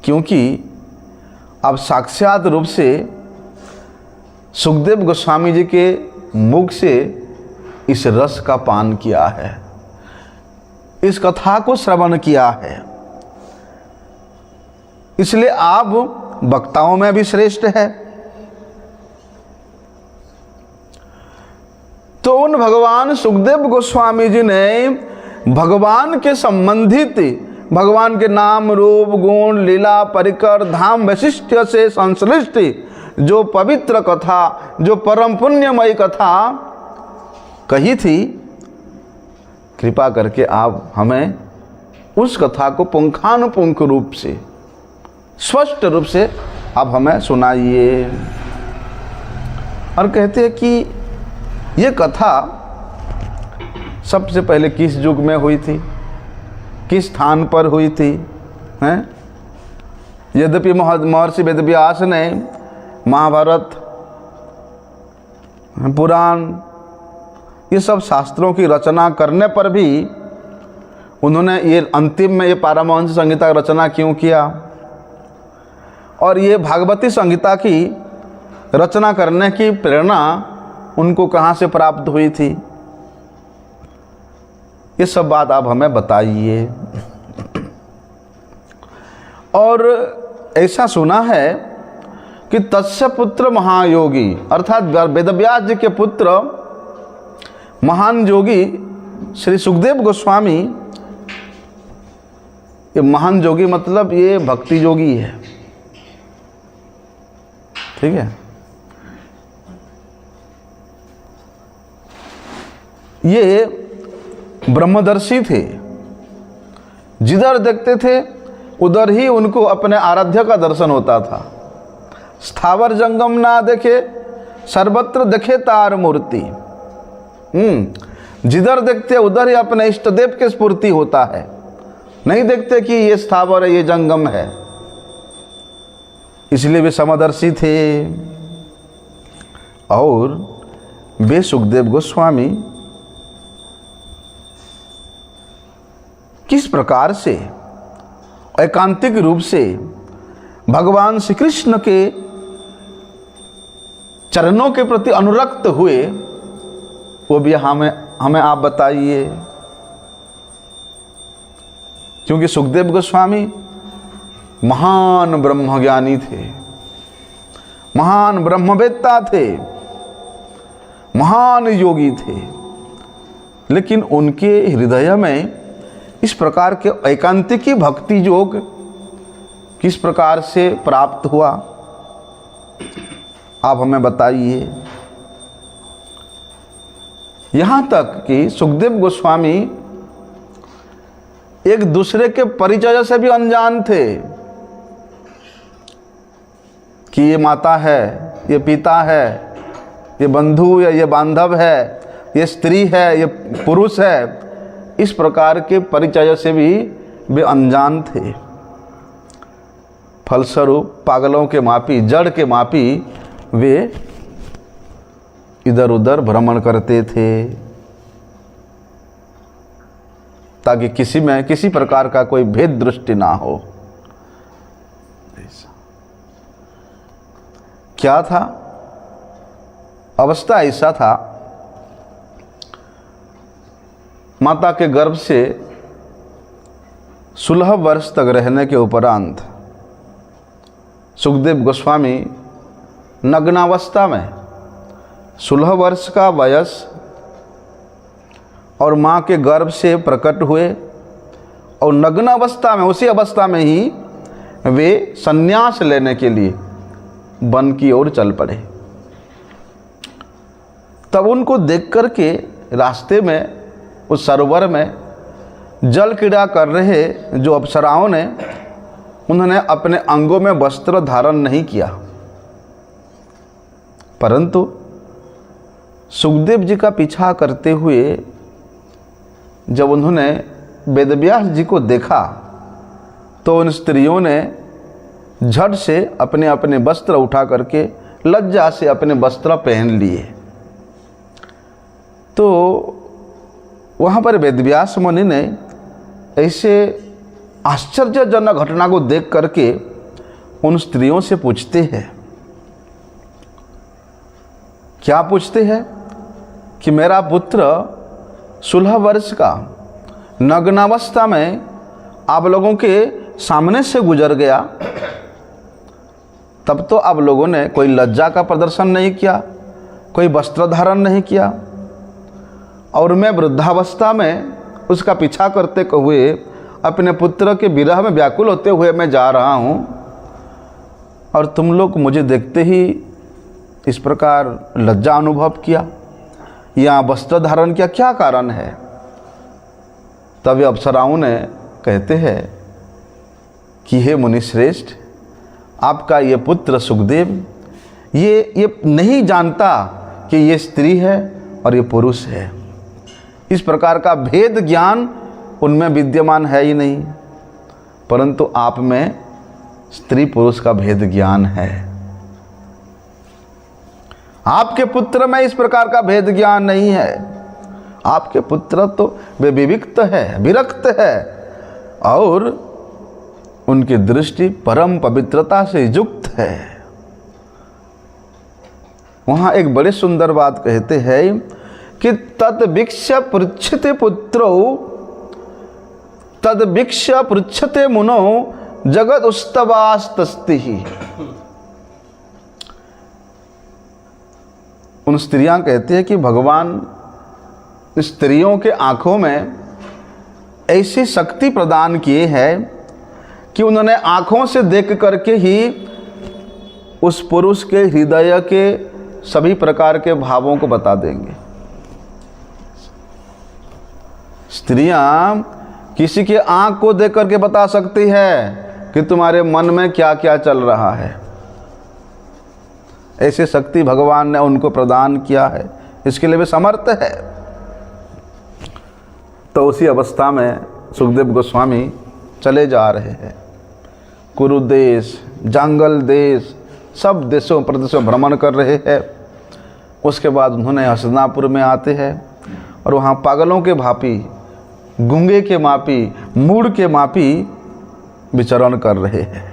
क्योंकि अब साक्षात रूप से सुखदेव गोस्वामी जी के मुख से इस रस का पान किया है, इस कथा को श्रवण किया है, इसलिए आप वक्ताओं में भी श्रेष्ठ है। तो उन भगवान सुखदेव गोस्वामी जी ने भगवान के संबंधित, भगवान के नाम रूप गुण लीला परिकर धाम वैशिष्ट्य से संश्लिष्ट जो पवित्र कथा, जो परम पुण्यमयी कथा कही थी, कृपा करके आप हमें उस कथा को पुंखानुपुंख रूप से, स्पष्ट रूप से आप हमें सुनाइए। और कहते हैं कि ये कथा सबसे पहले किस युग में हुई थी, किस स्थान पर हुई थी, हैं? यद्यपि महर्षि वेदव्यास ने महाभारत, पुराण, ये सब शास्त्रों की रचना करने पर भी उन्होंने ये अंतिम में ये पारमहंस संहिता की रचना क्यों किया, और ये भागवती संहिता की रचना करने की प्रेरणा उनको कहाँ से प्राप्त हुई थी, ये सब बात आप हमें बताइए। और ऐसा सुना है कि तस्य पुत्र महायोगी, अर्थात वेदव्यास जी के पुत्र महान योगी श्री सुखदेव गोस्वामी, ये महान योगी मतलब ये भक्ति योगी है, ठीक है। ये ब्रह्मदर्शी थे, जिधर देखते थे उधर ही उनको अपने आराध्य का दर्शन होता था। स्थावर जंगम ना देखे सर्वत्र देखे तार मूर्ति। जिधर देखते उधर ही अपने इष्ट देव के स्फूर्ति होता है, नहीं देखते कि ये स्थावर है, ये जंगम है। इसलिए वे समदर्शी थे। और वे सुखदेव गोस्वामी इस प्रकार से एकांतिक रूप से भगवान श्री कृष्ण के चरणों के प्रति अनुरक्त हुए, वो भी हमें आप बताइए। क्योंकि सुखदेव गोस्वामी महान ब्रह्मज्ञानी थे, महान ब्रह्मवेत्ता थे, महान योगी थे, लेकिन उनके हृदय में इस प्रकार के एकांतिकी भक्ति योग किस प्रकार से प्राप्त हुआ, आप हमें बताइए। यहाँ तक कि सुखदेव गोस्वामी एक दूसरे के परिचय से भी अनजान थे कि ये माता है, ये पिता है, ये बंधु या ये बांधव है, ये स्त्री है, ये पुरुष है। इस प्रकार के परिचय से भी वे अनजान थे। फलस्वरूप पागलों के मापी, जड़ के मापी वे इधर उधर भ्रमण करते थे, ताकि किसी में किसी प्रकार का कोई भेद दृष्टि ना हो। क्या था अवस्था? ऐसा था, माता के गर्भ से 16 वर्ष तक रहने के उपरांत सुखदेव गोस्वामी नग्नावस्था में 16 वर्ष का वयस और माँ के गर्भ से प्रकट हुए, और नग्नावस्था में, उसी अवस्था में ही वे संन्यास लेने के लिए वन की ओर चल पड़े। तब उनको देख कर के रास्ते में उस सरोवर में जल क्रीड़ा कर रहे जो अप्सराओं ने, उन्होंने अपने अंगों में वस्त्र धारण नहीं किया, परंतु सुखदेव जी का पीछा करते हुए जब उन्होंने वेदव्यास जी को देखा तो उन स्त्रियों ने झट से अपने अपने वस्त्र उठा करके लज्जा से अपने वस्त्र पहन लिए। तो वहाँ पर वेदव्यास मुनि ने ऐसे आश्चर्यजनक घटना को देख करके उन स्त्रियों से पूछते हैं, क्या पूछते हैं कि मेरा पुत्र 16 वर्ष का नग्नावस्था में आप लोगों के सामने से गुजर गया, तब तो आप लोगों ने कोई लज्जा का प्रदर्शन नहीं किया, कोई वस्त्र धारण नहीं किया, और मैं वृद्धावस्था में उसका पीछा करते हुए अपने पुत्र के विरह में व्याकुल होते हुए मैं जा रहा हूँ, और तुम लोग मुझे देखते ही इस प्रकार लज्जा अनुभव किया या वस्त्र धारण किया, क्या कारण है? तब अप्सराओं ने कहते हैं कि हे मुनिश्रेष्ठ, आपका ये पुत्र सुखदेव ये नहीं जानता कि ये स्त्री है और ये पुरुष है। इस प्रकार का भेद ज्ञान उनमें विद्यमान है ही नहीं, परंतु आप में स्त्री पुरुष का भेद ज्ञान है। आपके पुत्र में इस प्रकार का भेद ज्ञान नहीं है। आपके पुत्र तो वे विविक्त है, विरक्त है, और उनकी दृष्टि परम पवित्रता से युक्त है। वहाँ एक बड़े सुंदर बात कहते हैं कि तद्वीक्ष पृच्छते पुत्रो तद्वीक्ष पृच्छते मुनो जगत उस्तवास्तस्ति। उन स्त्रियां कहती है कि भगवान स्त्रियों के आंखों में ऐसी शक्ति प्रदान किए है कि उन्होंने आंखों से देख करके ही उस पुरुष के हृदय के सभी प्रकार के भावों को बता देंगे। स्त्रियां किसी की आंख को देख करके बता सकती है कि तुम्हारे मन में क्या क्या चल रहा है। ऐसी शक्ति भगवान ने उनको प्रदान किया है, इसके लिए वे समर्थ है। तो उसी अवस्था में सुखदेव गोस्वामी चले जा रहे हैं। कुरु देश, जंगल देश, सब देशों प्रदेशों भ्रमण कर रहे हैं। उसके बाद उन्होंने हस्तिनापुर में आते हैं और वहाँ पागलों के भांति गूंगे के मापी, मूढ़ के मापी विचरण कर रहे हैं।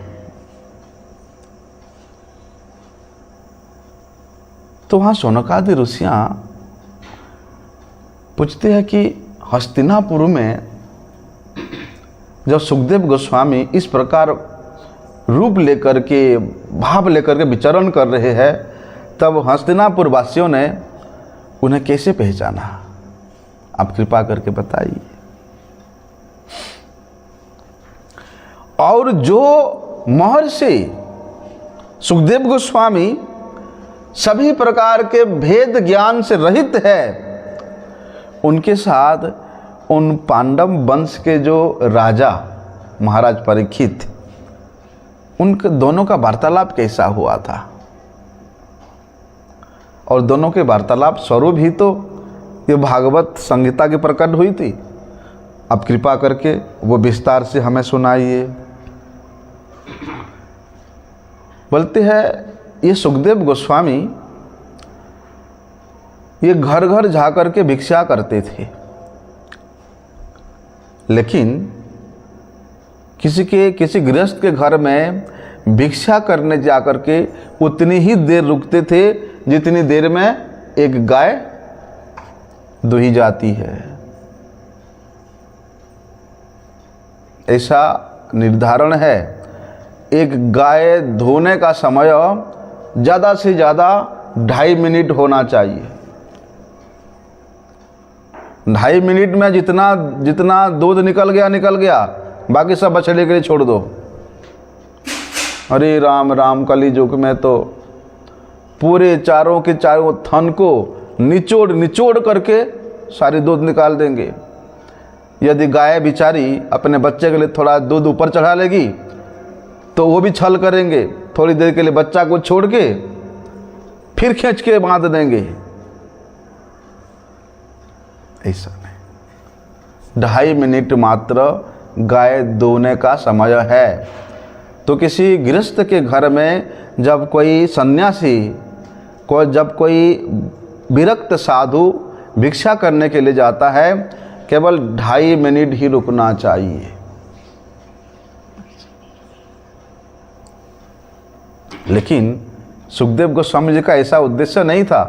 तो वहां शौनकादि ऋषियां पूछते हैं कि हस्तिनापुर में जब सुखदेव गोस्वामी इस प्रकार रूप लेकर के, भाव लेकर के विचरण कर रहे हैं, तब हस्तिनापुर वासियों ने उन्हें कैसे पहचाना? आप कृपा करके बताइए। और जो महर्षि सुखदेव गोस्वामी सभी प्रकार के भेद ज्ञान से रहित है, उनके साथ उन पांडव वंश के जो राजा महाराज परीक्षित, उनके दोनों का वार्तालाप कैसा हुआ था? और दोनों के वार्तालाप स्वरूप ही तो ये भागवत संहिता की प्रकट हुई थी। अब कृपा करके वो विस्तार से हमें सुनाइए। बोलते हैं ये सुखदेव गोस्वामी ये घर घर जाकर के भिक्षा करते थे, लेकिन किसी गृहस्थ के घर में भिक्षा करने जाकर के उतनी ही देर रुकते थे जितनी देर में एक गाय दुही जाती है। ऐसा निर्धारण है, एक गाय धोने का समय ज़्यादा से ज़्यादा 2.5 मिनट होना चाहिए। 2.5 मिनट में जितना दूध निकल गया, बाकी सब बछड़े के लिए छोड़ दो। अरे राम राम, कली युग में तो पूरे चारों के चारों थन को निचोड़ करके सारी दूध निकाल देंगे। यदि गाय बिचारी अपने बच्चे के लिए थोड़ा दूध ऊपर चढ़ा लेगी तो वो भी छल करेंगे, थोड़ी देर के लिए बच्चा को छोड़ के फिर खींच के बांध देंगे। ऐसा नहीं, 2.5 मिनट मात्र गाय दोने का समय है। तो किसी गृहस्थ के घर में जब कोई सन्यासी जब कोई विरक्त साधु भिक्षा करने के लिए जाता है, केवल 2.5 मिनट ही रुकना चाहिए। लेकिन सुखदेव गोस्वामी जी का ऐसा उद्देश्य नहीं था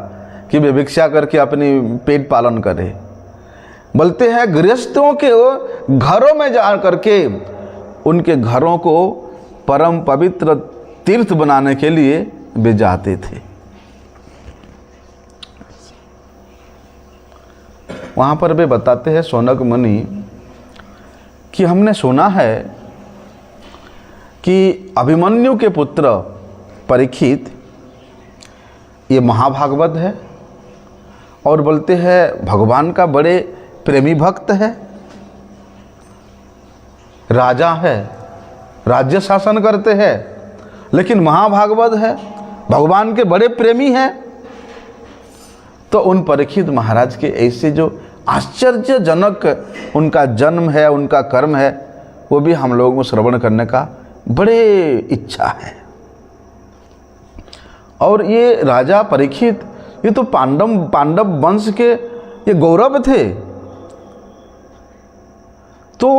कि वे भिक्षा करके अपनी पेट पालन करे। बोलते हैं गृहस्थों के घरों में जा करके उनके घरों को परम पवित्र तीर्थ बनाने के लिए वे जाते थे। वहाँ पर वे बताते हैं शौनक मुनि कि हमने सुना है कि अभिमन्यु के पुत्र परीक्षित ये महाभागवत है, और बोलते हैं भगवान का बड़े प्रेमी भक्त है, राजा है, राज्य शासन करते हैं, लेकिन महाभागवत है, भगवान के बड़े प्रेमी हैं। तो उन परीक्षित महाराज के ऐसे जो आश्चर्यजनक उनका जन्म है, उनका कर्म है, वो भी हम लोगों को श्रवण करने का बड़े इच्छा है। और ये राजा परीक्षित ये तो पांडव वंश के ये गौरव थे। तो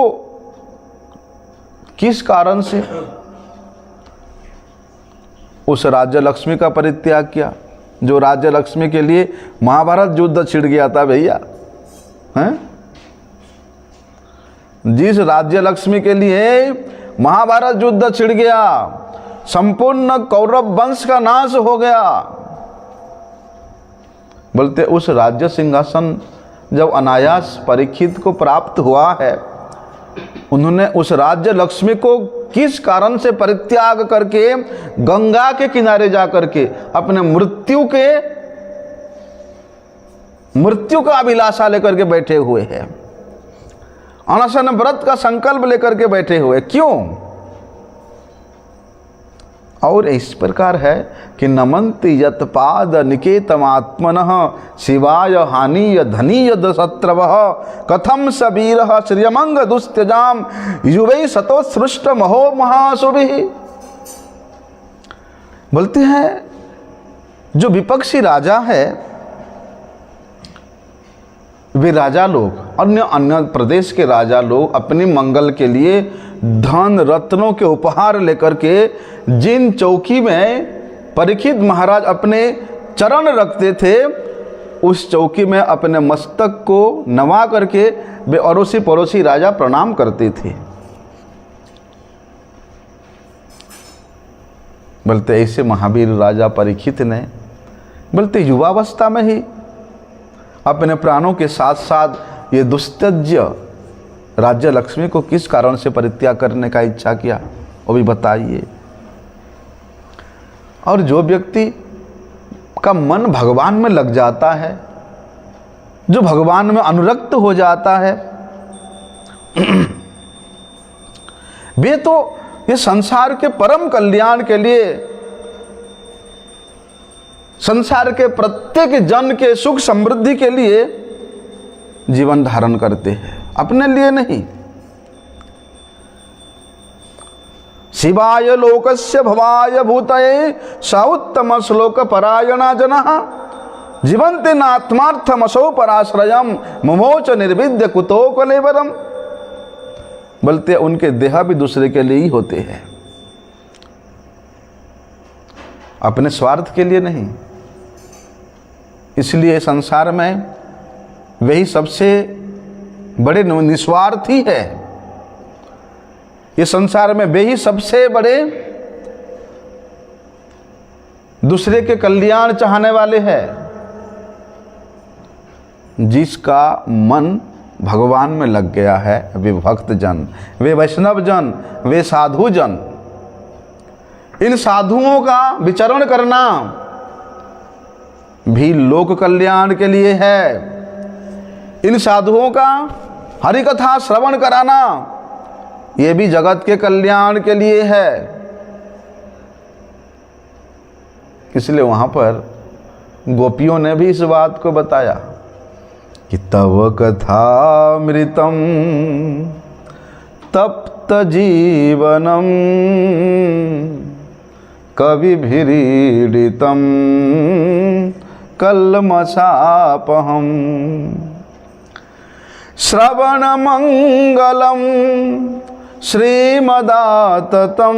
किस कारण से उस राज्य लक्ष्मी का परित्याग किया, जो राज्य लक्ष्मी के लिए महाभारत युद्ध छिड़ गया था भैया, हैं? जिस राज्य लक्ष्मी के लिए महाभारत युद्ध छिड़ गया, संपूर्ण कौरव वंश का नाश हो गया। बोलते उस राज्य सिंहासन जब अनायास परीक्षित को प्राप्त हुआ है, उन्होंने उस राज्य लक्ष्मी को किस कारण से परित्याग करके गंगा के किनारे जाकर के अपने मृत्यु का अभिलाषा लेकर के बैठे हुए हैं, अनशन व्रत का संकल्प लेकर के बैठे हुए। क्यों? और इस प्रकार है कि नमन्ति यत पाद निकेतमात्मनः शिवाय हानीय धनीय शत्रवः कथम सबीरः श्रियमंग दुस्त्यजाम युवै सतो सृष्ट महो महाशुभिः। बोलते हैं जो विपक्षी राजा है वे राजा लोग, अन्य अन्य प्रदेश के राजा लोग अपने मंगल के लिए धन रत्नों के उपहार लेकर के जिन चौकी में परीक्षित महाराज अपने चरण रखते थे, उस चौकी में अपने मस्तक को नवा करके वे अड़ोसी पड़ोसी राजा प्रणाम करते थे। बोलते ऐसे महावीर राजा परीक्षित ने बोलते युवावस्था में ही अपने प्राणों के साथ साथ ये दुस्तज्य राज्य लक्ष्मी को किस कारण से परित्याग करने का इच्छा किया, वो भी बताइए। और जो व्यक्ति का मन भगवान में लग जाता है, जो भगवान में अनुरक्त हो जाता है, वे तो ये संसार के परम कल्याण के लिए, संसार के प्रत्येक जन के सुख समृद्धि के लिए जीवन धारण करते हैं, अपने लिए नहीं। शिवाय लोकस्य भवाय भूतये स उत्तम श्लोक परायणा जनः जीवन्ते नात्मार्थमसौ पराश्रयम मुमोच निर्विद्य कुतो कलेवरम। बोलते उनके देह भी दूसरे के लिए ही होते हैं, अपने स्वार्थ के लिए नहीं। इसलिए संसार में वही सबसे बड़े निस्वार्थी है। ये संसार में वे ही सबसे बड़े दूसरे के कल्याण चाहने वाले हैं, जिसका मन भगवान में लग गया है। वे भक्त जन, वे वैष्णव जन, वे साधु जन। इन साधुओं का विचरण करना भी लोक कल्याण के लिए है। इन साधुओं का हरि कथा श्रवण कराना ये भी जगत के कल्याण के लिए है। इसलिए वहां पर गोपियों ने भी इस बात को बताया कि तव कथामृतम तप्त जीवनम कविभिरीडितम कल्मषापहम श्रवण मंगलम श्रीमदाततम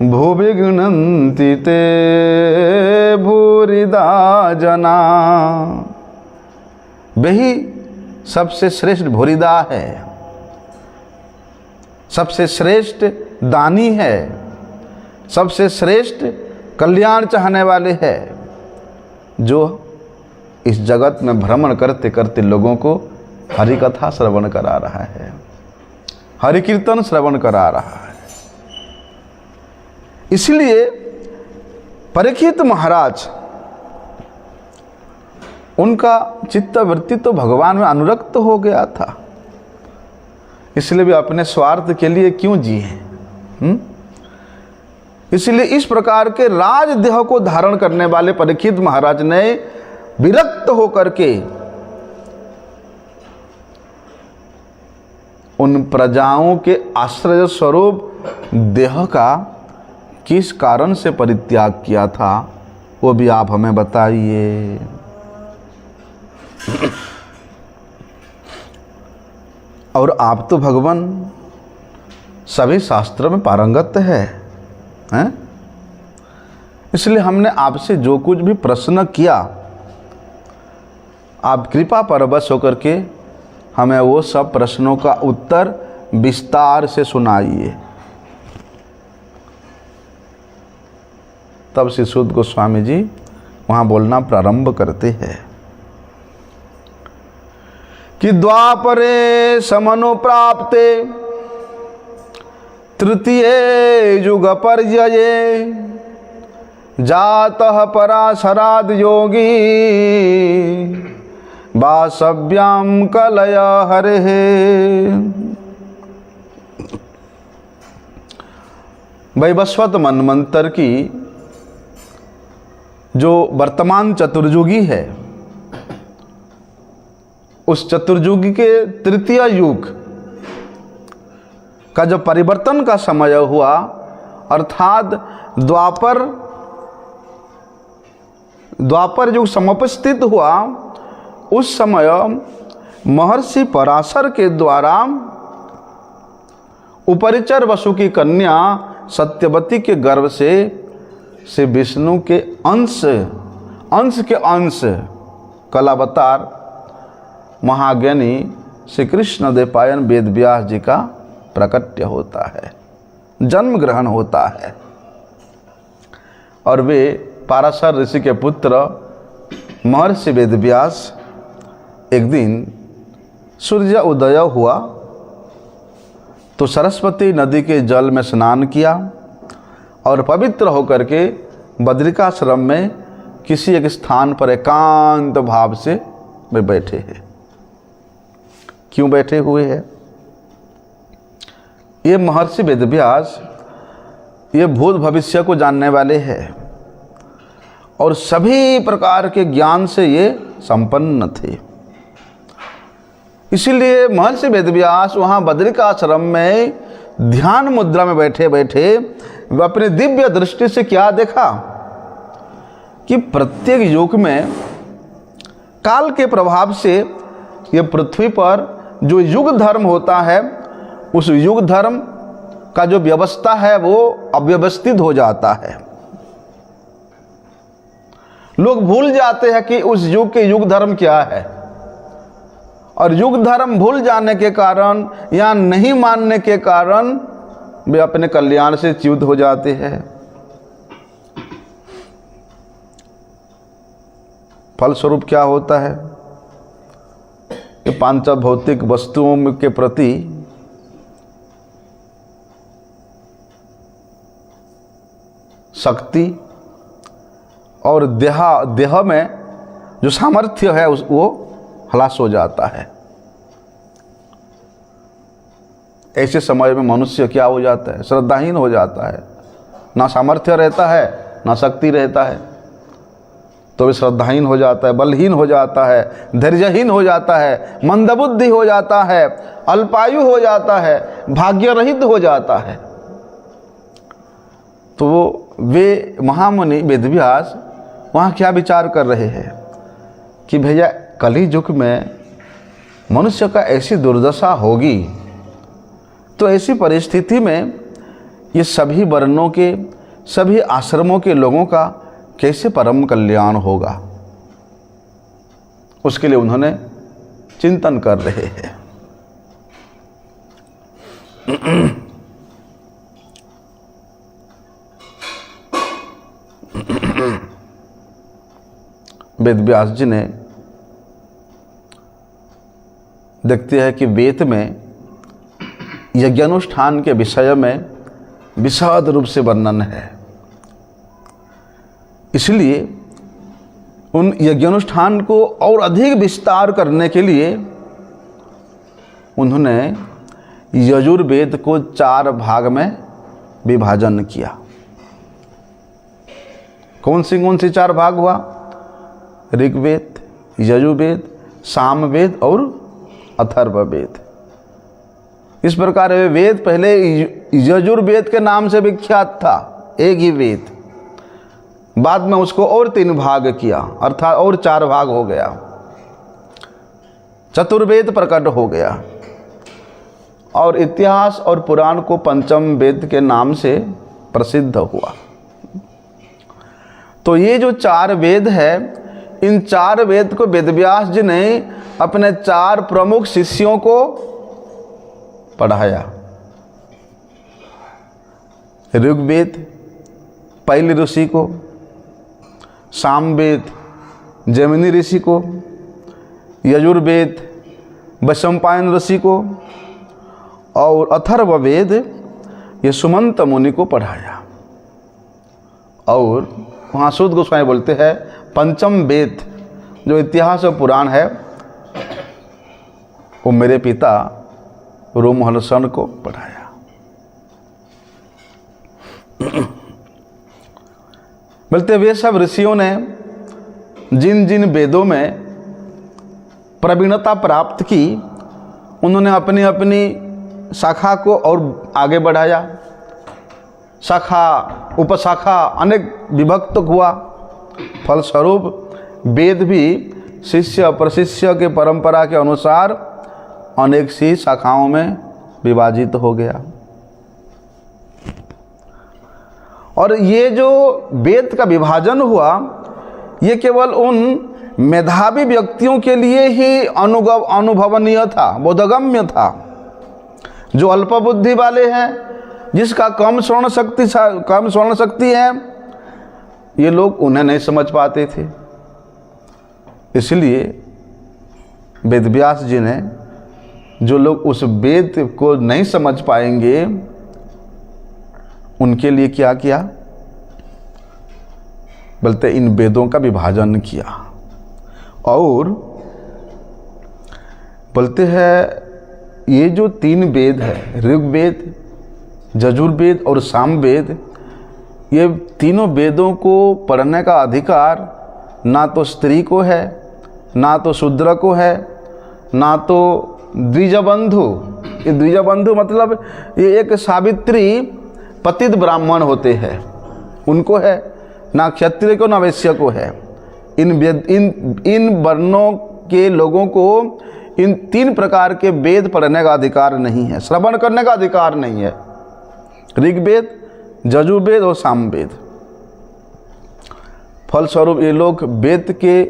भुवि गृह्णन्ति ते भूरिदा जना। वही सबसे श्रेष्ठ भूरिदा है, सबसे श्रेष्ठ दानी है, सबसे श्रेष्ठ कल्याण चाहने वाले हैं, जो इस जगत में भ्रमण करते करते लोगों को हरि कथा श्रवण करा रहा है, हरि कीर्तन श्रवण करा रहा है। इसलिए परीक्षित महाराज, उनका चित्तवृत्ति तो भगवान में अनुरक्त हो गया था। इसलिए वे अपने स्वार्थ के लिए क्यों जिए? इसलिए इस प्रकार के राजदेह को धारण करने वाले परीक्षित महाराज ने विरक्त होकर के उन प्रजाओं के आश्रय स्वरूप देह का किस कारण से परित्याग किया था, वो भी आप हमें बताइए। और आप तो भगवान सभी शास्त्रों में पारंगत हैं? इसलिए हमने आपसे जो कुछ भी प्रश्न किया, आप कृपा परवश होकर के हमें वो सब प्रश्नों का उत्तर विस्तार से सुनाइए। तब श्री सुत गोस्वामी जी वहाँ बोलना प्रारंभ करते हैं कि द्वापरे समनुप्राप्ते तृतीय युग पर्यये जातः पराशराद योगी वासव्याम कलय हरे। वैवस्वत मनमंत्र की जो वर्तमान चतुर्युगी है, उस चतुर्युगी के तृतीय युग का जो परिवर्तन का समय हुआ, अर्थात द्वापर युग समुपस्थित हुआ, उस समय महर्षि पराशर के द्वारा उपरिचर वसु की कन्या सत्यवती के गर्भ से विष्णु के अंश के अंश कलावतार महाज्ञानी श्री कृष्ण द्वैपायन वेद व्यास जी का प्रकट्य होता है, जन्म ग्रहण होता है। और वे पाराशर ऋषि के पुत्र महर्षि वेद व्यास एक दिन सूर्य उदय हुआ तो सरस्वती नदी के जल में स्नान किया और पवित्र होकर के बद्रिकाश्रम में किसी एक स्थान पर एकांत भाव से वे बैठे हैं। क्यों बैठे हुए हैं? ये महर्षि वेदव्यास ये भूत भविष्य को जानने वाले हैं और सभी प्रकार के ज्ञान से ये संपन्न थे। इसीलिए महर्षि वेदव्यास वहाँ बद्रिकाश्रम में ध्यान मुद्रा में बैठे बैठे वे अपने दिव्य दृष्टि से क्या देखा कि प्रत्येक युग में काल के प्रभाव से ये पृथ्वी पर जो युग धर्म होता है उस युग धर्म का जो व्यवस्था है वो अव्यवस्थित हो जाता है। लोग भूल जाते हैं कि उस युग के युग धर्म क्या है और युग धर्म भूल जाने के कारण या नहीं मानने के कारण वे अपने कल्याण से च्युत हो जाते हैं। फलस्वरूप क्या होता है कि पांच भौतिक वस्तुओं के प्रति शक्ति और देह में जो सामर्थ्य है वो ह्रास हो जाता है। ऐसे समय में मनुष्य क्या हो जाता है? श्रद्धाहीन हो जाता है। ना सामर्थ्य रहता है ना शक्ति रहता है तो वे श्रद्धाहीन हो जाता है, बलहीन हो जाता है, धैर्यहीन हो जाता है, मंदबुद्धि हो जाता है, अल्पायु हो जाता है, भाग्य रहित हो जाता है। तो वे महामुनि वेदव्यास वहाँ क्या विचार कर रहे हैं कि भैया कली युग में मनुष्य का ऐसी दुर्दशा होगी तो ऐसी परिस्थिति में ये सभी वर्णों के सभी आश्रमों के लोगों का कैसे परम कल्याण होगा, उसके लिए उन्होंने चिंतन कर रहे हैं। वेदव्यास जी ने देखते हैं कि वेद में यज्ञानुष्ठान के विषय में विशद रूप से वर्णन है। इसलिए उन यज्ञानुष्ठान को और अधिक विस्तार करने के लिए उन्होंने यजुर्वेद को 4 भाग में विभाजन किया। कौन सी 4 भाग हुआ? ऋग्वेद, यजुर्वेद, सामवेद और अथर्ववेद। इस प्रकार वेद पहले यजुर्वेद के नाम से विख्यात था, एक ही वेद। बाद में उसको और 3 भाग किया, अर्थात और 4 भाग हो गया। चतुर्वेद प्रकट हो गया और इतिहास और पुराण को पंचम वेद के नाम से प्रसिद्ध हुआ। तो ये जो 4 वेद है, इन 4 वेद को वेदव्यास जी ने अपने 4 प्रमुख शिष्यों को पढ़ाया। ऋग्वेद पैल ऋषि को, सामवेद जैमिनी ऋषि को, यजुर्वेद वैशंपायन ऋषि को और अथर्ववेद ये सुमंत मुनि को पढ़ाया। और वहाँ सूत गोस्वामी बोलते हैं पंचम वेद जो इतिहास और पुराण है वो मेरे पिता रोमहर्षण को पढ़ाया। बोलते वे सब ऋषियों ने जिन जिन वेदों में प्रवीणता प्राप्त की उन्होंने अपनी अपनी शाखा को और आगे बढ़ाया। शाखा उपशाखा अनेक विभक्त हुआ। फलस्वरूप वेद भी शिष्य प्रशिष्य के परंपरा के अनुसार अनेक सी शाखाओं में विभाजित हो गया। और ये जो वेद का विभाजन हुआ, ये केवल उन मेधावी व्यक्तियों के लिए ही अनुभवनीय था, बोधगम्य था। जो अल्प बुद्धि वाले हैं, जिसका कम श्रवण शक्ति है, ये लोग उन्हें नहीं समझ पाते थे। इसलिए वेदव्यास जी ने, जो लोग उस वेद को नहीं समझ पाएंगे, उनके लिए क्या किया? बोलते इन वेदों का विभाजन किया। और बोलते हैं ये जो 3 वेद है, ऋग्वेद, यजुर्वेद और सामवेद, ये तीनों वेदों को पढ़ने का अधिकार ना तो स्त्री को है, ना तो शूद्र को है, ना तो द्विजबंधु। ये द्विजबंधु मतलब ये एक सावित्री पतित ब्राह्मण होते हैं, उनको है, ना क्षत्रिय को ना वैश्य को है। इन वर्णों के लोगों को इन 3 प्रकार के वेद पढ़ने का अधिकार नहीं है, श्रवण करने का अधिकार नहीं है। ऋग्वेद, यजुर्वेद और सामवेद। फलस्वरूप ये लोग वेद के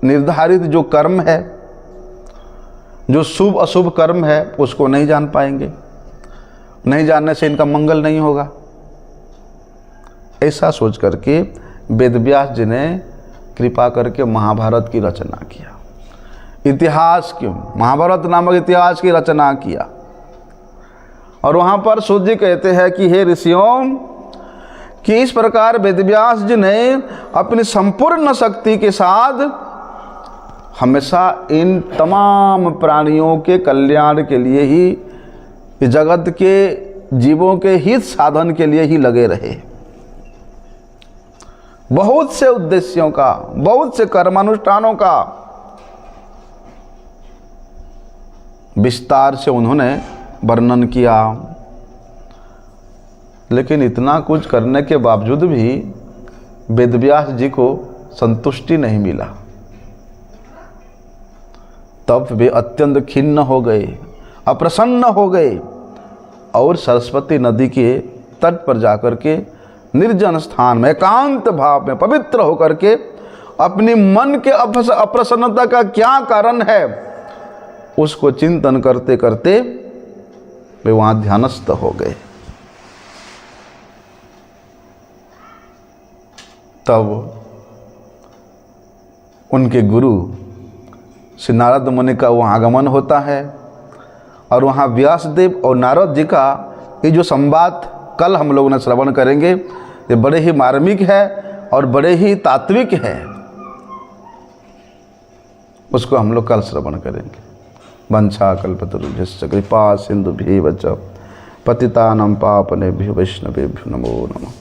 निर्धारित जो कर्म है, जो शुभ अशुभ कर्म है, उसको नहीं जान पाएंगे। नहीं जानने से इनका मंगल नहीं होगा। ऐसा सोच करके वेदव्यास जी ने कृपा करके महाभारत की रचना किया। इतिहास की, महाभारत नामक इतिहास की रचना किया। और वहाँ पर सूत जी कहते हैं कि हे ऋषियों, कि इस प्रकार वेदव्यास जी ने अपनी संपूर्ण शक्ति के साथ हमेशा इन तमाम प्राणियों के कल्याण के लिए ही, जगत के जीवों के हित साधन के लिए ही लगे रहे। बहुत से उद्देश्यों का, बहुत से कर्मानुष्ठानों का विस्तार से उन्होंने वर्णन किया। लेकिन इतना कुछ करने के बावजूद भी वेदव्यास जी को संतुष्टि नहीं मिला। तब वे अत्यंत खिन्न हो गए, अप्रसन्न हो गए और सरस्वती नदी के तट पर जाकर के निर्जन स्थान में एकांत भाव में पवित्र होकर के अपनी मन के अप्रसन्नता का क्या कारण है, उसको चिंतन करते करते वे वहाँ ध्यानस्थ हो गए। तब उनके गुरु श्री नारद मुनि का वहाँ आगमन होता है और वहाँ व्यासदेव और नारद जी का ये जो संवाद कल हम लोगों ने श्रवण करेंगे, ये बड़े ही मार्मिक है और बड़े ही तात्विक है। उसको हम लोग कल श्रवण करेंगे। वंशा कल्पतरुभ्यश्च कृपा सिंधुभ्यैव च पतितानां पावनेभ्यो वैष्णवेभ्यो नमो नमः।